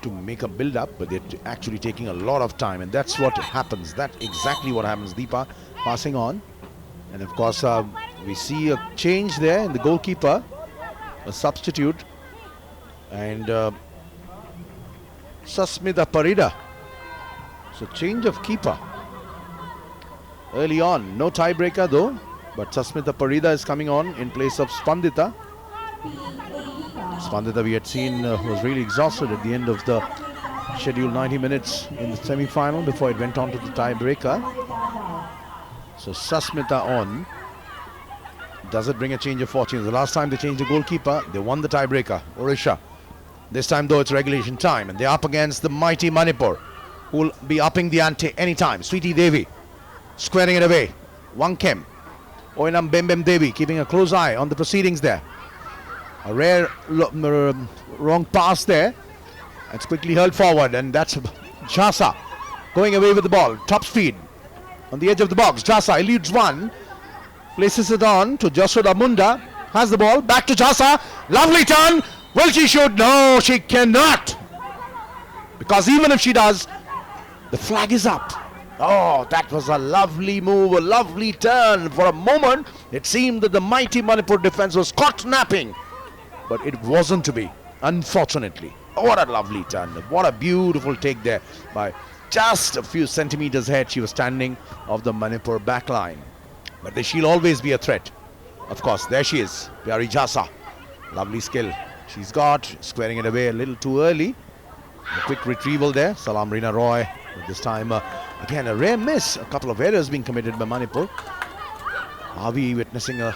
to make a build up, but they're actually taking a lot of time, and that's what happens. That's exactly what happens. Deepa passing on, and of course we see a change there in the goalkeeper, a substitute, and Sasmita Parida. So change of keeper early on. No tiebreaker though, but Sasmita Parida is coming on in place of Spandita. Spandita, we had seen, was really exhausted at the end of the scheduled 90 minutes in the semi-final before it went on to the tiebreaker. So Sasmita on. Does it bring a change of fortunes? The last time they changed the goalkeeper, they won the tiebreaker, Odisha. This time though it's regulation time, and they're up against the mighty Manipur, who will be upping the ante anytime. Sweetie Devi squaring it away. Wangkem. Oinam Bembem Devi keeping a close eye on the proceedings there. A rare wrong pass there. It's quickly hurled forward, and that's Jasa going away with the ball. Top speed on the edge of the box. Jasa eludes one. Places it on to Jashoda Munda. Has the ball. Back to Jasa. Lovely turn. Will she shoot? No, she cannot. Because even if she does, the flag is up. Oh, that was a lovely move, a lovely turn. For a moment, it seemed that the mighty Manipur defense was caught napping. But it wasn't to be, unfortunately. What a lovely turn. What a beautiful take there by just a few centimeters ahead. She was standing of the Manipur backline. But she'll always be a threat. Of course, there she is, Pyari Jasa. Lovely skill she's got, squaring it away a little too early. A quick retrieval there. Salam Rina Roy. But this time, again, a rare miss. A couple of errors being committed by Manipur. Are we witnessing a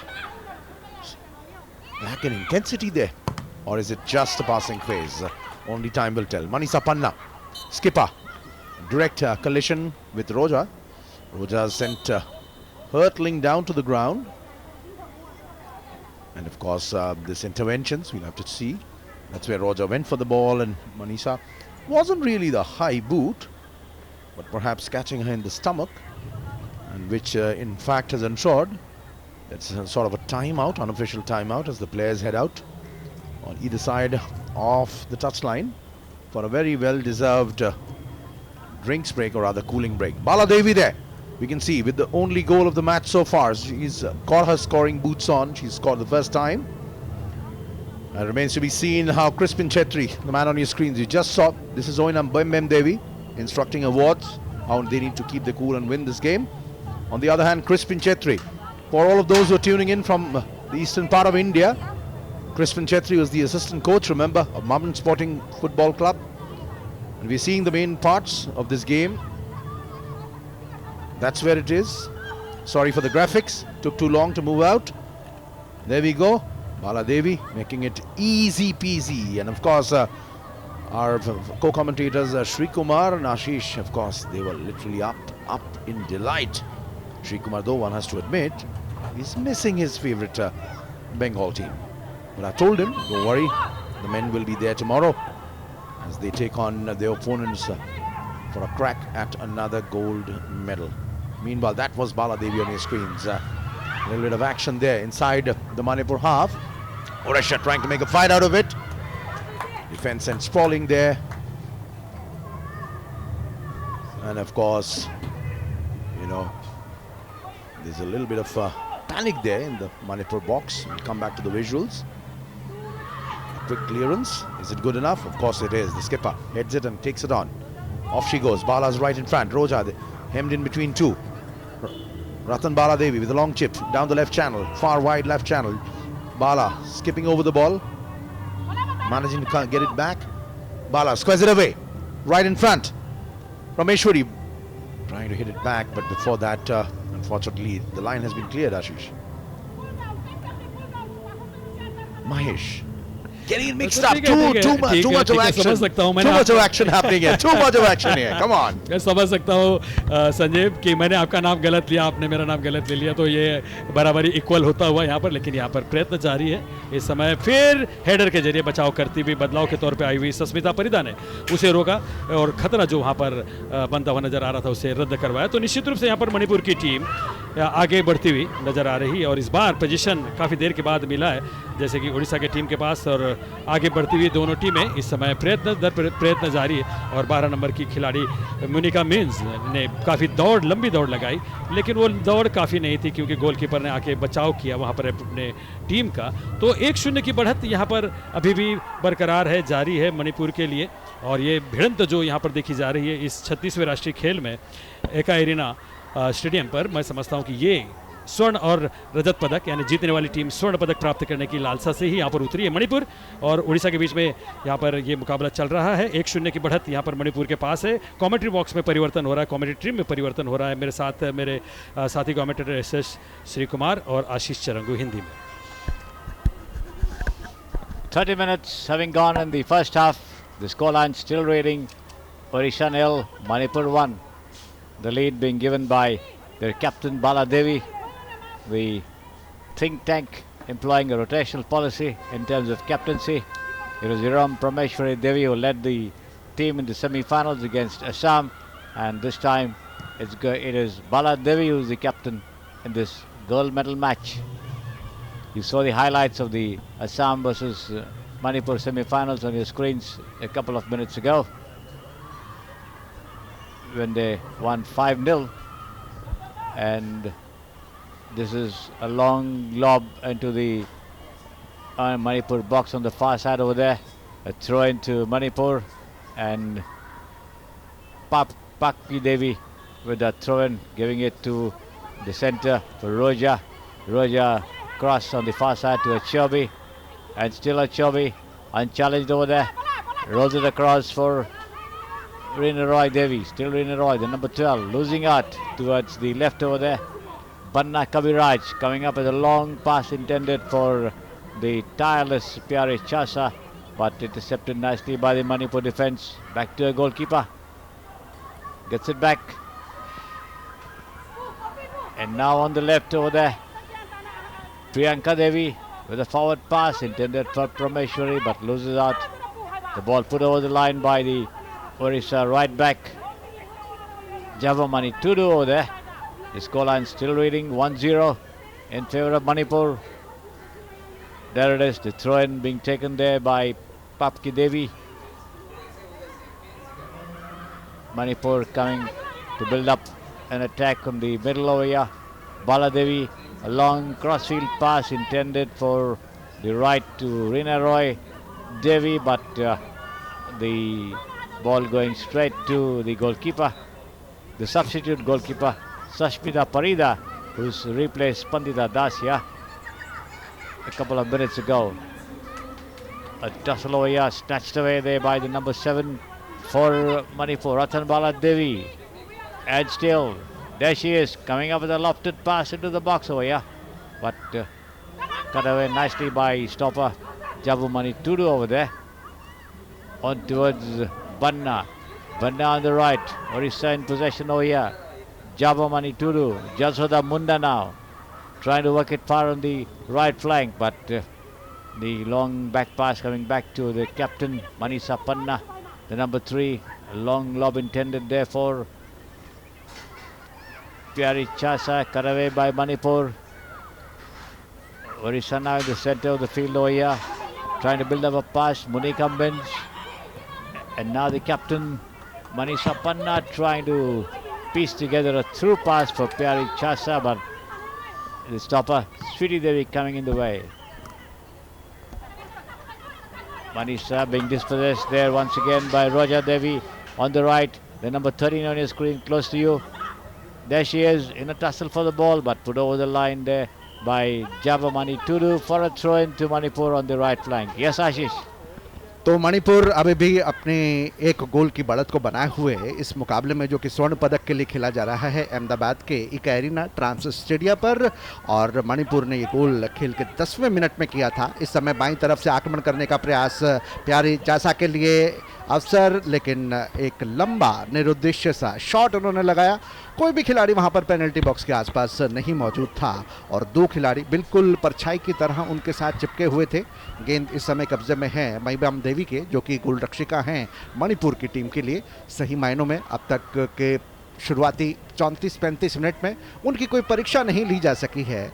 lack in intensity there? Or is it just a passing phase? Only time will tell. Manisa Panna, skipper. Direct collision with Roja. Roja sent hurtling down to the ground. And of course, this interventions, we'll have to see. That's where Roja went for the ball, and Manisa wasn't really the high boot, but perhaps catching her in the stomach, and which in fact has ensured that's sort of a timeout, unofficial timeout, as the players head out on either side of the touchline for a very well-deserved drinks break, or rather cooling break. Bala Devi there. We can see with the only goal of the match so far, she's got her scoring boots on. She's scored the first time. It remains to be seen how Crispin Chetri, the man on your screens, you just saw, this is Oinam Bembem Devi instructing awards how they need to keep the cool and win this game. On the other hand, Crispin Chetri, for all of those who are tuning in from the eastern part of India, Crispin Chetri was the assistant coach, remember, of Mountain Sporting Football Club. And we're seeing the main parts of this game. That's where it is. Sorry for the graphics. Took too long to move out. There we go. Bala Devi making it easy peasy. And of course, our co-commentators Sri Kumar and Ashish, of course, they were literally up in delight. Sri Kumar, though, one has to admit, he's missing his favorite Bengal team. But I told him, don't worry, the men will be there tomorrow as they take on their opponents for a crack at another gold medal. Meanwhile, that was Bala Devi on your screens. A little bit of action there inside the Manipur half. Odisha trying to make a fight out of it. Defense and sprawling there. And of course, you know, there's a little bit of panic there in the Manipur box. We'll come back to the visuals. A quick clearance. Is it good enough? Of course it is. The skipper heads it and takes it on. Off she goes. Bala's right in front. Roja hemmed in between two. Ratan Bala Devi with a long chip down the left channel, far wide left channel. Bala skipping over the ball, managing to get it back. Bala squares it away, right in front. Rameshwari trying to hit it back, but before that, unfortunately, the line has been cleared. Ashish. Mahesh getting it mixed up. Too much of action. Too much of action happening here. Too much of action here. Come on. मैं समझ सकता हूँ संजीव कि मैंने आपका नाम गलत लिया, आपने मेरा नाम गलत ले लिया, तो ये बराबरी इक्वल होता हुआ यहाँ पर, लेकिन यहाँ पर प्रयत्न जारी है. इस समय फिर हेडर के जरिए बचाव करती हुई बदलाव के तौर पे आई हुई सस्मिता परिदा ने उसे रोका और खतरा जो वहाँ पर बनता हुआ नजर आ रहा था उसे रद्द करवाया. तो निश्चित रूप से यहाँ पर मणिपुर की टीम आगे बढ़ती हुई नज़र आ रही है और इस बार पोजीशन काफ़ी देर के बाद मिला है, जैसे कि उड़ीसा के टीम के पास, और आगे बढ़ती हुई दोनों टीमें इस समय प्रयत्न जारी है। और 12 नंबर की खिलाड़ी मोनिका मिन्स ने काफ़ी लंबी दौड़ लगाई, लेकिन वो दौड़ काफ़ी नहीं थी क्योंकि गोलकीपर ने आके बचाव किया वहाँ पर अपने टीम का। तो 1-0 की बढ़त यहाँ पर अभी भी बरकरार है, जारी है मणिपुर के लिए। और ये भिड़ंत जो यहाँ पर देखी जा रही है इस 36वें राष्ट्रीय खेल में एका एरिना स्टेडियम पर, मैं समझता हूँ कि ये स्वर्ण और रजत पदक यानी जीतने वाली टीम स्वर्ण पदक प्राप्त करने की लालसा से ही यहाँ पर उतरी है। मणिपुर और उड़ीसा के बीच में यहाँ पर ये मुकाबला चल रहा है। 1-0 की बढ़त यहाँ पर मणिपुर के पास है। कमेंट्री बॉक्स में परिवर्तन हो रहा है, कमेंट्री टीम में परिवर्तन हो रहा है। मेरे साथ मेरे साथी कमेंटेटर एस श्री कुमार और आशीष चरंगू हिंदी में। 30 minutes having gone in the first half. The scoreline still reading Odisha 0, Manipur 1. The lead being given by their captain Bala Devi, the think tank employing a rotational policy in terms of captaincy. It was Hiram Prameshwari Devi who led the team in the semi-finals against Assam, and this time it is Bala Devi who is the captain in this gold medal match. You saw the highlights of the Assam versus Manipur semi-finals on your screens a couple of minutes ago, when they won 5-0, and this is a long lob into the Manipur box on the far side over there. A throw into Manipur, and Pakpi Devi with that throw in, giving it to the center for Roja. Roja cross on the far side to Achobi, and still Achobi unchallenged over there. Rolls it across for Reena Roy Devi, still Reena Roy, the number 12, losing out towards the left over there. Banna Kabiraj coming up with a long pass intended for the tireless Pyare Chasa, but intercepted nicely by the Manipur defense. Back to a goalkeeper, gets it back, and now on the left over there, Priyanka Devi with a forward pass intended for Prameshwari, but loses out. The ball put over the line by the Odisha right back Javamani Tudu over there. The scoreline still reading 1-0 in favor of Manipur. There it is, the throw-in being taken there by Papki Devi. Manipur coming to build up an attack from the middle over here. Baladevi, a long crossfield pass intended for the right to Reena Roy Devi, but the ball going straight to the goalkeeper, the substitute goalkeeper Sashmita Parida, who's replaced Pandita Dasya a couple of minutes ago. A tussle over here, snatched away there by the number 7 for Manipur, Rathanbala Devi. And still, there she is, coming up with a lofted pass into the box over here, but cut away nicely by stopper Jabumani Tudu over there. On towards Banna. Banna on the right. Odisha in possession over here. Jabumani Tudu. Jasoda Munda now, trying to work it far on the right flank, but the long back pass coming back to the captain Manisa Panna, the number 3. A long lob intended there for Pyari Chasa, cut away by Manipur. Odisha now in the center of the field over here, trying to build up a pass. Monika Benz, and now the captain Manisa Panna trying to piece together a through pass for Pyari Chasa, but the stopper Sweetie Devi coming in the way. Manisa being dispossessed there once again by Roja Devi on the right. The number 13 on your screen, close to you. There she is in a tussle for the ball, but put over the line there by Javamani Tudu for a throw into Manipur on the right flank. Yes, Ashish. तो मणिपुर अभी भी अपने एक गोल की बढ़त को बनाए हुए इस मुकाबले में, जो कि स्वर्ण पदक के लिए खेला जा रहा है अहमदाबाद के इका एरिना ट्रांस स्टेडियम पर, और मणिपुर ने ये गोल खेल के 10वें मिनट में किया था। इस समय बाईं तरफ से आक्रमण करने का प्रयास प्यारी चासा के लिए अवसर, लेकिन एक लंबा निरुद्देश्य सा शॉट उन्होंने लगाया। कोई भी खिलाड़ी वहां पर पेनल्टी बॉक्स के आसपास नहीं मौजूद था, और 2 खिलाड़ी बिल्कुल परछाई की तरह उनके साथ चिपके हुए थे। गेंद इस समय कब्जे में है मैबाम देवी के, जो कि गोल रक्षिका हैं मणिपुर की टीम के लिए। सही मायनों में अब तक के शुरुआती 34-35 मिनट में उनकी कोई परीक्षा नहीं ली जा सकी है,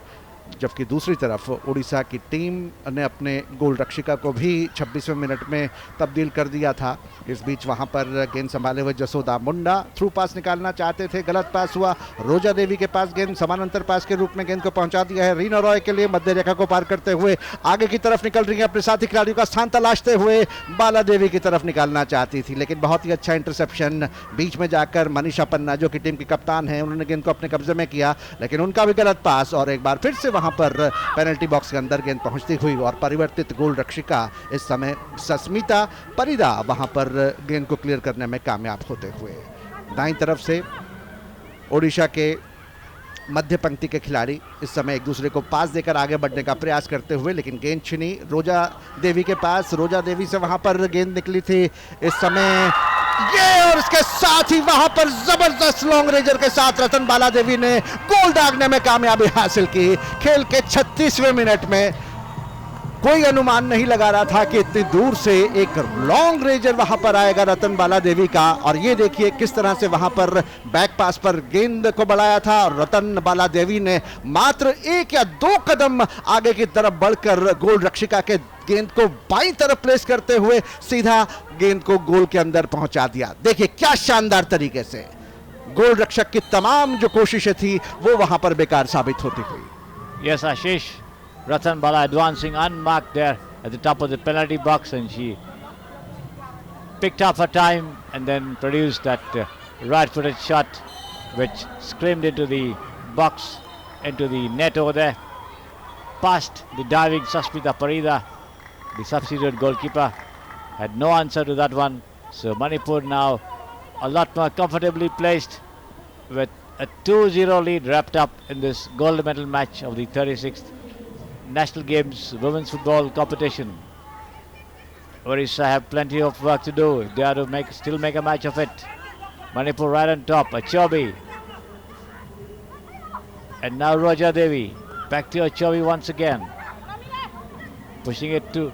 जबकि दूसरी तरफ उड़ीसा की टीम ने अपने गोल रक्षिका को भी 26वें मिनट में तब्दील कर दिया था। इस बीच वहां पर गेंद संभाले हुए जसोदा मुंडा थ्रू पास निकालना चाहते थे, गलत पास हुआ। रोजा देवी के पास गेंद समानांतर पास के रूप में गेंद को पहुंचा दिया है रीना रॉय के लिए। मध्य रेखा को पार करते हुए आगे की तरफ निकल रही है, अपने साथी खिलाड़ियों का स्थान तलाशते हुए बाला देवी की तरफ निकालना चाहती थी, लेकिन बहुत ही अच्छा इंटरसेप्शन बीच में जाकर मनीषा पन्ना जो कि टीम की कप्तान है, उन्होंने गेंद को अपने कब्जे में किया, लेकिन उनका भी गलत पास और एक बार फिर से वहां पर पेनल्टी बॉक्स के अंदर गेंद पहुंचती हुई और परिवर्तित गोल रक्षिका इस समय सस्मिता परिदा वहां पर गेंद को क्लियर करने में कामयाब होते हुए। दाईं तरफ से ओडिशा के मध्य पंक्ति के खिलाड़ी इस समय एक दूसरे को पास देकर आगे बढ़ने का प्रयास करते हुए, लेकिन गेंद छिनी रोजा देवी के पास। रोजा देवी से वहां पर गेंद निकली थी इस समय ये, और इसके साथ ही वहां पर जबरदस्त लॉन्ग रेंजर के साथ रतन बाला देवी ने गोल दागने में कामयाबी हासिल की। खेल के 36वें मिनट में कोई अनुमान नहीं लगा रहा था कि इतनी दूर से एक लॉन्ग रेंजर वहां पर आएगा रतन बाला देवी का, और ये देखिए किस तरह से वहां पर बैक पास पर गेंद को बढ़ाया था और रतन बाला देवी ने मात्र 1 या 2 कदम आगे की तरफ बढ़कर गोल रक्षिका के गेंद को बाईं तरफ प्लेस करते हुए सीधा गेंद को गोल के अंदर पहुंचा दिया। देखिए क्या शानदार तरीके से गोल रक्षक की तमाम जो कोशिशें थी वो वहां पर बेकार साबित होती हुई। Yes, Ashish. Ratan Bala advancing unmarked there at the top of the penalty box, and she picked up her time and then produced that right-footed shot which screamed into the box, into the net over there, past the diving Sasmita Parida. The substitute goalkeeper had no answer to that one, so Manipur now a lot more comfortably placed with a 2-0 lead wrapped up in this gold medal match of the 36th National Games Women's Football Competition. Odisha have plenty of work to do. They are to still make a match of it. Manipur right on top, Achobi. And now Roja Devi. Back to Achobi once again. Pushing it to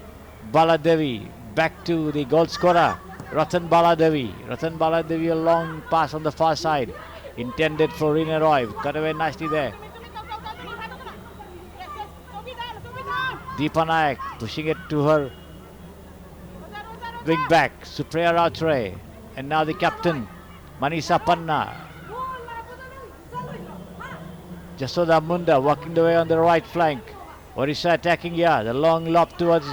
Bala Devi. Back to the goal scorer, Ratan Bala Devi. Ratan Bala Devi, a long pass on the far side. Intended for Rina Roy. Cut away nicely there. Deepa Nayak pushing it to her wing back, Supriya Rautre, and now the captain, Manisa Panna. Jasoda Munda walking the way on the right flank. Odisha attacking here, the long lob towards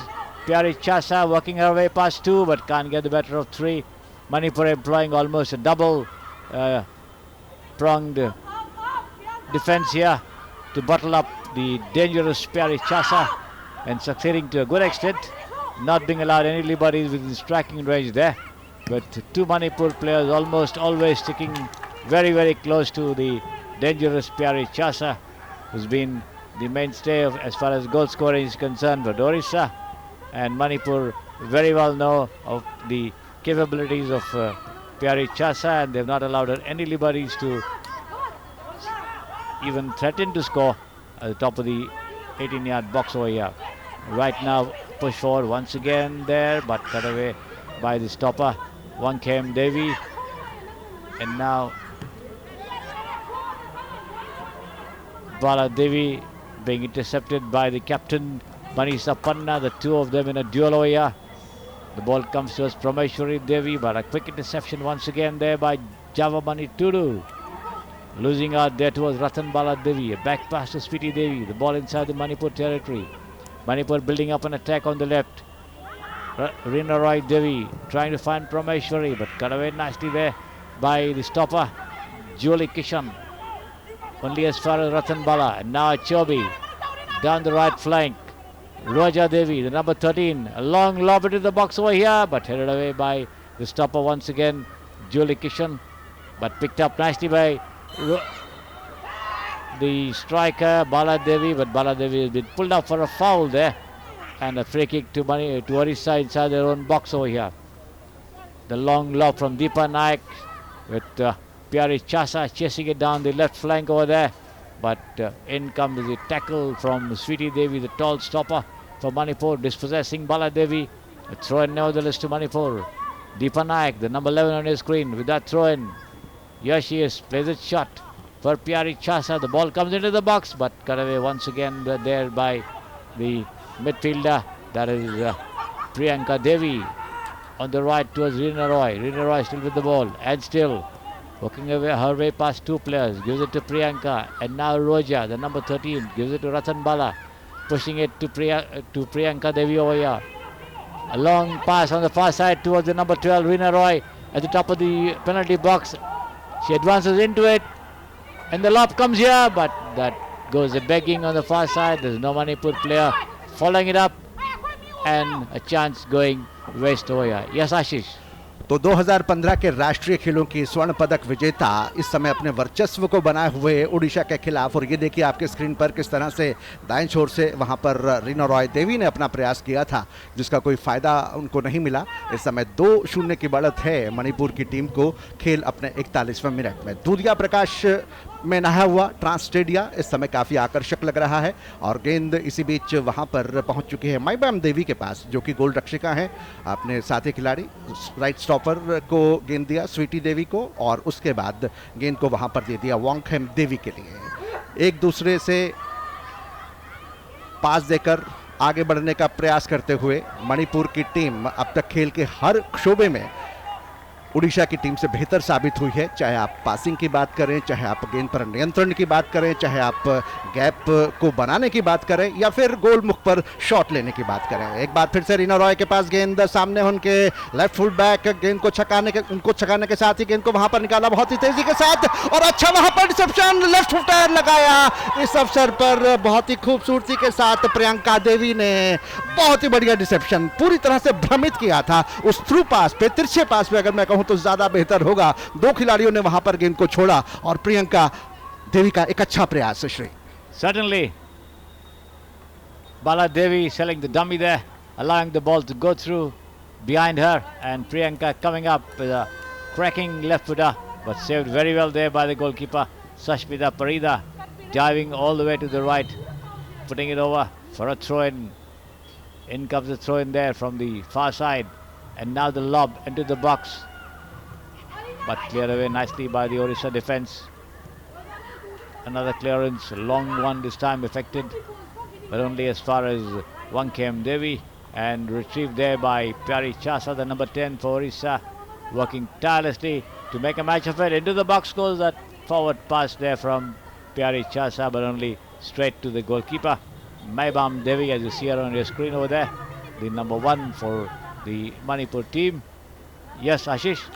Pyari Chasa, working her way past 2 but can't get the better of 3. Manipur employing almost a double pronged defense here to bottle up the dangerous Pyari Chasa, and succeeding to a good extent, not being allowed any liberties within striking range there. But 2 Manipur players almost always sticking very, very close to the dangerous Pyari Chasa, who's been the mainstay of as far as goal scoring is concerned. But Odisha and Manipur very well know of the capabilities of Pyari Chasa, and they've not allowed her any liberties to even threaten to score at the top of the 18-yard box over here. Right now, push forward once again there, but cut away by the stopper, Wangkem Devi. And now Bala Devi being intercepted by the captain, Manisa Panna, the 2 of them in a duel over here. The ball comes to us, Prameshwari Devi, but a quick interception once again there by Javamani Tudu. Losing out there towards Ratan Bala Devi. A back pass to Sweetie Devi. The ball inside the Manipur territory. Manipur building up an attack on the left. Rina Roy Devi trying to find Prameshwari, but cut away nicely there by the stopper, Julie Kishan. Only as far as Ratan Bala. And now Chobi down the right flank. Roja Devi, the number 13. A long lob into the box over here, but headed away by the stopper once again, Julie Kishan. But picked up nicely by the striker Bala Devi, but Bala Devi has been pulled up for a foul there, and a free kick to Odisha inside their own box over here. The long lob from Deepa Nayak with Pyari Chasa chasing it down the left flank over there, but in comes the tackle from Sweetie Devi, the tall stopper for Manipur, dispossessing Bala Devi. A throw in nevertheless to Manipur. Deepa Nayak, the number 11 on his screen, with that throw in. Here she is, plays it shot for Pyari Chasa. The ball comes into the box, but cut away once again there by the midfielder. That is Priyanka Devi on the right towards Reena Roy. Reena Roy still with the ball and still working away her way past two players. Gives it to Priyanka, and now Roja, the number 13, gives it to Ratan Bala, pushing it to Priyanka Devi over here. A long pass on the far side towards the number 12, Reena Roy, at the top of the penalty box. She advances into it, and the lob comes here, but that goes a begging on the far side. There's no Manipur player following it up, and a chance going waste over here. Yes, Ashish. तो 2015 के राष्ट्रीय खेलों की स्वर्ण पदक विजेता इस समय अपने वर्चस्व को बनाए हुए उड़ीसा के खिलाफ, और ये देखिए आपके स्क्रीन पर किस तरह से दाएं छोर से वहां पर रीना रॉय देवी ने अपना प्रयास किया था, जिसका कोई फायदा उनको नहीं मिला। इस समय 2-0 की बढ़त है मणिपुर की टीम को। खेल अपने 41वें मिनट में दूधिया प्रकाश में नहाया हुआ ट्रांस स्टेडिया इस समय काफ़ी आकर्षक लग रहा है, और गेंद इसी बीच वहां पर पहुंच चुकी है माइबाम देवी के पास, जो कि गोल रक्षिका है। अपने साथी खिलाड़ी राइट स्टॉपर को गेंद दिया स्वीटी देवी को, और उसके बाद गेंद को वहां पर दे दिया वांगखेम देवी के लिए। एक दूसरे से पास देकर आगे बढ़ने का प्रयास करते हुए मणिपुर की टीम अब तक खेल के हर शोबे में उड़ीसा की टीम से बेहतर साबित हुई है। चाहे आप पासिंग की बात करें, चाहे आप गेंद पर नियंत्रण की बात करें, चाहे आप गैप को बनाने की बात करें, या फिर गोल मुख पर शॉट लेने की बात करें। एक बार फिर से रीना रॉय के पास गेंद, सामने उनके लेफ्ट फुल बैक, गेंद को छकाने के साथ ही गेंद को वहां पर निकाला बहुत ही तेजी के साथ, और अच्छा वहां पर रिसेप्शन, लेफ्ट फुट टायर लगाया। इस अवसर पर बहुत ही खूबसूरती के साथ प्रियंका देवी ने बहुत ही बढ़िया रिसेप्शन, पूरी तरह से भ्रमित किया था उस थ्रू पास पे, तिरछे पास पे अगर मैं कहूं तो ज्यादा बेहतर होगा। दो खिलाड़ियों ने वहां पर गेंद को छोड़ा, और प्रियंका देवी का एक अच्छा प्रयास। Shri Certainly, Bala Devi selling the dummy there, allowing the ball to go through behind her, and Priyanka coming up with a cracking left footer, but saved very well there by the goalkeeper Sashmita Parida, diving all the way to the right, putting it over for a throw-in. In comes the throw-in there from the far side, and now the lob into the box, but cleared away nicely by the Odisha defence. Another clearance, a long one this time affected, but only as far as Wankhem Devi, and retrieved there by Pyari Chasa, the number 10 for Odisha, working tirelessly to make a match of it. Into the box goes that forward pass there from Pyari Chasa, but only straight to the goalkeeper Maibam Devi, as you see her on your screen over there, the number 1 for the Manipur team. Yes, Ashish.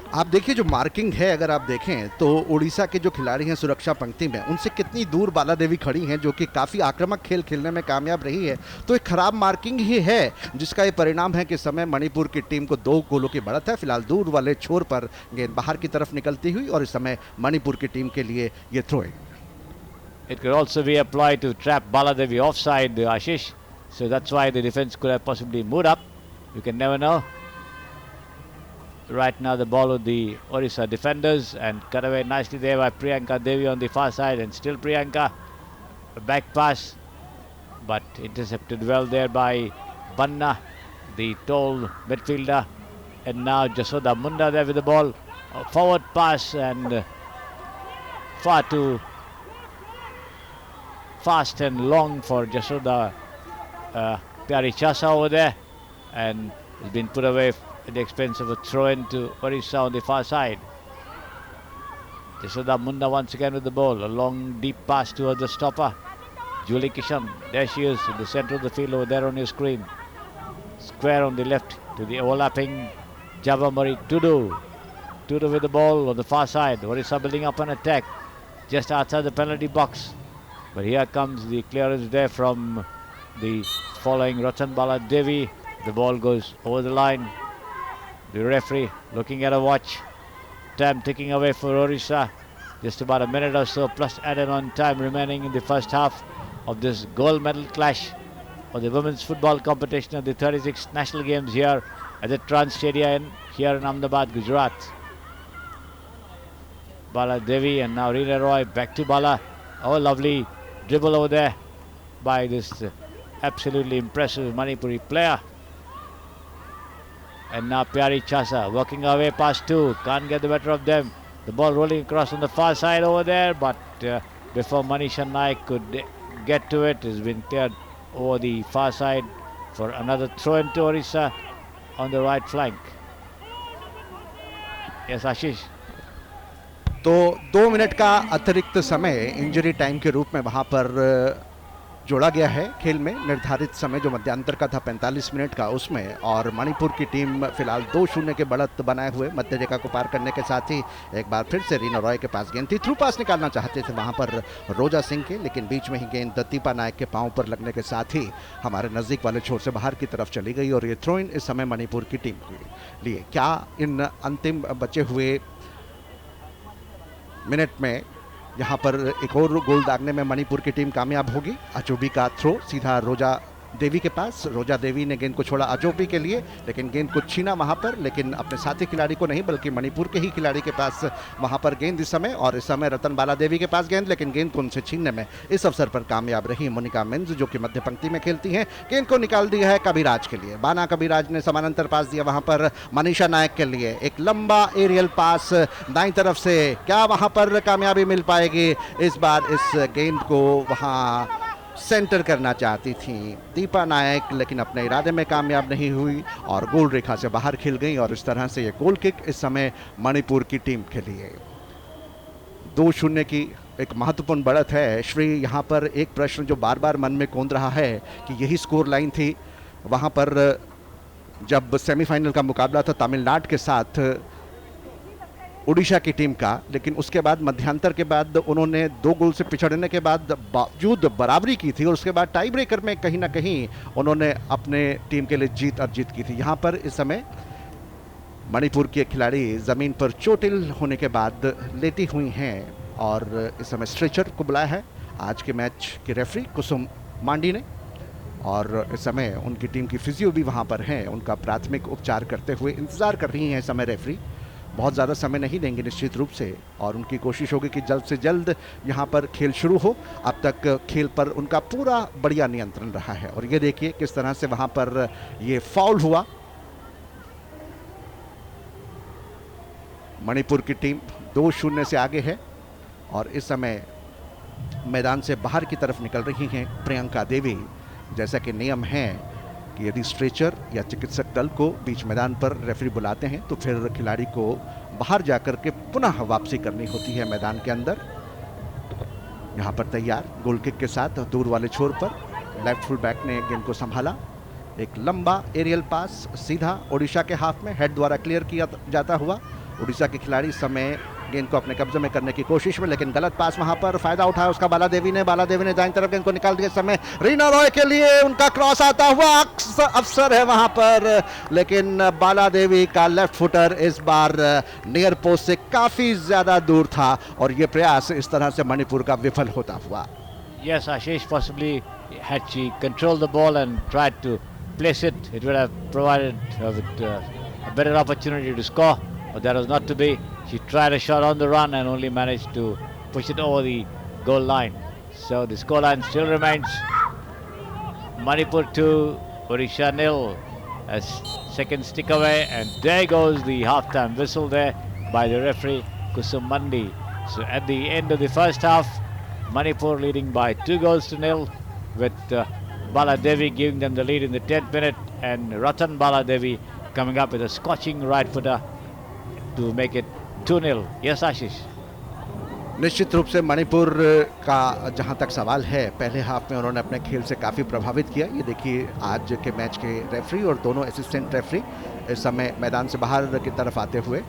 आप देखिए जो marking है, अगर आप देखें तो उड़ीसा के जो खिलाड़ी हैं सुरक्षा पंक्ति में, उनसे कितनी दूर बाला देवी खड़ी हैं, जो कि काफ़ी आक्रामक खेल खेलने में कामयाब रही है। तो एक खराब मार्किंग ही है, जिसका ये परिणाम है कि इस समय मणिपुर की टीम को 2 गोलों की बढ़त है। फिलहाल दूर वाले छोर पर गेंद बाहर की तरफ निकलती हुई, और इस समय मणिपुर की टीम के लिए ये थ्रो है। It could also be applied to trap Bala Devi offside, Ashish. So that's why the defense could have possibly moved up. You can never know. Right now the ball with the Odisha defenders, and cut away nicely there by Priyanka Devi on the far side, and still Priyanka. A back pass, but intercepted well there by Banna, the tall midfielder. And now Jasoda Munda there with the ball. A forward pass, and far too fast and long for Jasoda Pyari Chasa over there, and it's been put away at the expense of a throw-in to Odisha on the far side. Jasoda Munda once again with the ball. A long deep pass towards the stopper, Julie Kishan. There she is in the center of the field over there on your screen. Square on the left to the overlapping Javamari Tudu. Tudu with the ball on the far side. Odisha building up an attack just outside the penalty box. But here comes the clearance there from the following Ratan Bala Devi. The ball goes over the line. The referee looking at a watch. Time ticking away for Odisha. Just about a minute or so plus added on time remaining in the first half of this gold medal clash of the women's football competition of the 36 national games here at the Trans Stadium here in Ahmedabad, Gujarat. Bala Devi, and now Reena Roy back to Bala. Oh, lovely dribble over there by this absolutely impressive Manipuri player. And now Pyari Chasa working away past two. Can't get the better of them. The ball rolling across on the far side over there, but before Manisha Naik could get to it, it's been cleared over the far side for another throw into Odisha on the right flank. Yes, Ashish. तो 2 minute का अतिरिक्त समय injury time के रूप में वहां पर जोड़ा गया है खेल में। निर्धारित समय जो मध्यांतर का था 45 मिनट का, उसमें, और मणिपुर की टीम फिलहाल 2-0 के बढ़त बनाए हुए मध्य रेखा को पार करने के साथ ही एक बार फिर से रीना रॉय के पास गेंद थी। थ्रू पास निकालना चाहते थे वहां पर रोजा सिंह के, लेकिन बीच में ही गेंद दीपा नायक के पांव पर लगने के साथ ही हमारे नजदीक वाले छोर से बाहर की तरफ चली गई और ये थ्रो इन इस समय मणिपुर की टीम के लिए। क्या इन अंतिम बचे हुए मिनट में यहाँ पर एक और गोल दागने में मणिपुर की टीम कामयाब होगी? अजोबी का थ्रो सीधा रोजा देवी के पास। रोजा देवी ने गेंद को छोड़ा अजोबी के लिए, लेकिन गेंद को छीना वहां पर, लेकिन अपने साथी खिलाड़ी को नहीं बल्कि मणिपुर के ही खिलाड़ी के पास वहां पर गेंद इस समय। और इस समय रतन बाला देवी के पास गेंद, लेकिन गेंद को उनसे छीनने में इस अवसर पर कामयाब रही मोनिका मिन्ज, जो कि मध्य पंक्ति में खेलती हैं। गेंद को निकाल दिया है कविराज के लिए। बाना कविराज ने समानांतर पास दिया वहां पर मनीषा नायक के लिए। एक लंबा एरियल पास दाईं तरफ से, क्या वहां पर कामयाबी मिल पाएगी? इस बार इस गेंद को वहां सेंटर करना चाहती थी दीपा नायक, लेकिन अपने इरादे में कामयाब नहीं हुई और गोल रेखा से बाहर खिल गई। और इस तरह से ये गोल किक इस समय मणिपुर की टीम के लिए 2-0 की एक महत्वपूर्ण बढ़त है। श्री, यहाँ पर एक प्रश्न जो बार बार मन में कौंध रहा है कि यही स्कोर लाइन थी वहाँ पर जब सेमीफाइनल का मुकाबला था तमिलनाडु के साथ उड़ीसा की टीम का, लेकिन उसके बाद मध्यांतर के बाद उन्होंने 2 गोल से पिछड़ने के बाद बावजूद बराबरी की थी और उसके बाद टाई ब्रेकर में कहीं ना कहीं उन्होंने अपने टीम के लिए जीत अर्जित की थी। यहाँ पर इस समय मणिपुर के खिलाड़ी ज़मीन पर चोटिल होने के बाद लेटी हुई हैं और इस समय स्ट्रेचर को बुलाया है आज के मैच के रेफरी कुसुम मांडी ने, और इस समय उनकी टीम की फिजियो भी वहाँ पर हैं। उनका प्राथमिक उपचार करते हुए इंतज़ार कर रही हैं इस समय रेफरी। बहुत ज़्यादा समय नहीं देंगे निश्चित रूप से, और उनकी कोशिश होगी कि जल्द से जल्द यहाँ पर खेल शुरू हो। अब तक खेल पर उनका पूरा बढ़िया नियंत्रण रहा है। और ये देखिए किस तरह से वहाँ पर ये फाउल हुआ। मणिपुर की टीम 2-0 से आगे है और इस समय मैदान से बाहर की तरफ निकल रही हैं प्रियंका देवी। जैसा कि नियम है कि यदि स्ट्रेचर या चिकित्सक दल को बीच मैदान पर रेफरी बुलाते हैं तो फिर खिलाड़ी को बाहर जाकर के पुनः वापसी करनी होती है मैदान के अंदर। यहाँ पर तैयार गोल किक के साथ दूर वाले छोर पर लेफ्ट फुल बैक ने गेंद को संभाला। एक लंबा एरियल पास सीधा ओडिशा के हाफ में हेड द्वारा क्लियर किया जाता हुआ। उड़ीसा के खिलाड़ी इस समय गेंद को अपने कब्जे में करने की कोशिश में, लेकिन गलत पास वहां पर फायदा उठाया उसका बाला देवी ने दाईं तरफ गेंद को निकाल दिया। समय रीना रॉय के लिए उनका क्रॉस आता हुआ अवसर है वहां पर, लेकिन बाला देवी का लेफ्ट फुटर इस बार नियर पोस्ट से काफी ज्यादा दूर था और यह प्रयास इस तरह से मणिपुर का विफल होता हुआ। Yes, Ashish, possibly had she controlled the ball and tried to place it, it would have provided her with a better opportunity to score, but that was not to be. She tried a shot on the run and only managed to push it over the goal line. So the scoreline still remains Manipur 2, Odisha 0 as seconds tick away, and there goes the half-time whistle there by the referee Kusum Mandi. So at the end of the first half, Manipur leading by 2-0 with Bala Devi giving them the lead in the 10th minute and Ratan Bala Devi coming up with a scorching right footer to make it 2-0. Yes, Ashish. निश्चित रूप से मणिपुर का जहां तक सवाल है, पहले half में उन्होंने अपने खेल से काफ़ी प्रभावित किया। ये देखिए आज के मैच के रेफरी और दोनों असिस्टेंट रेफरी इस समय मैदान से बाहर की तरफ आते हुए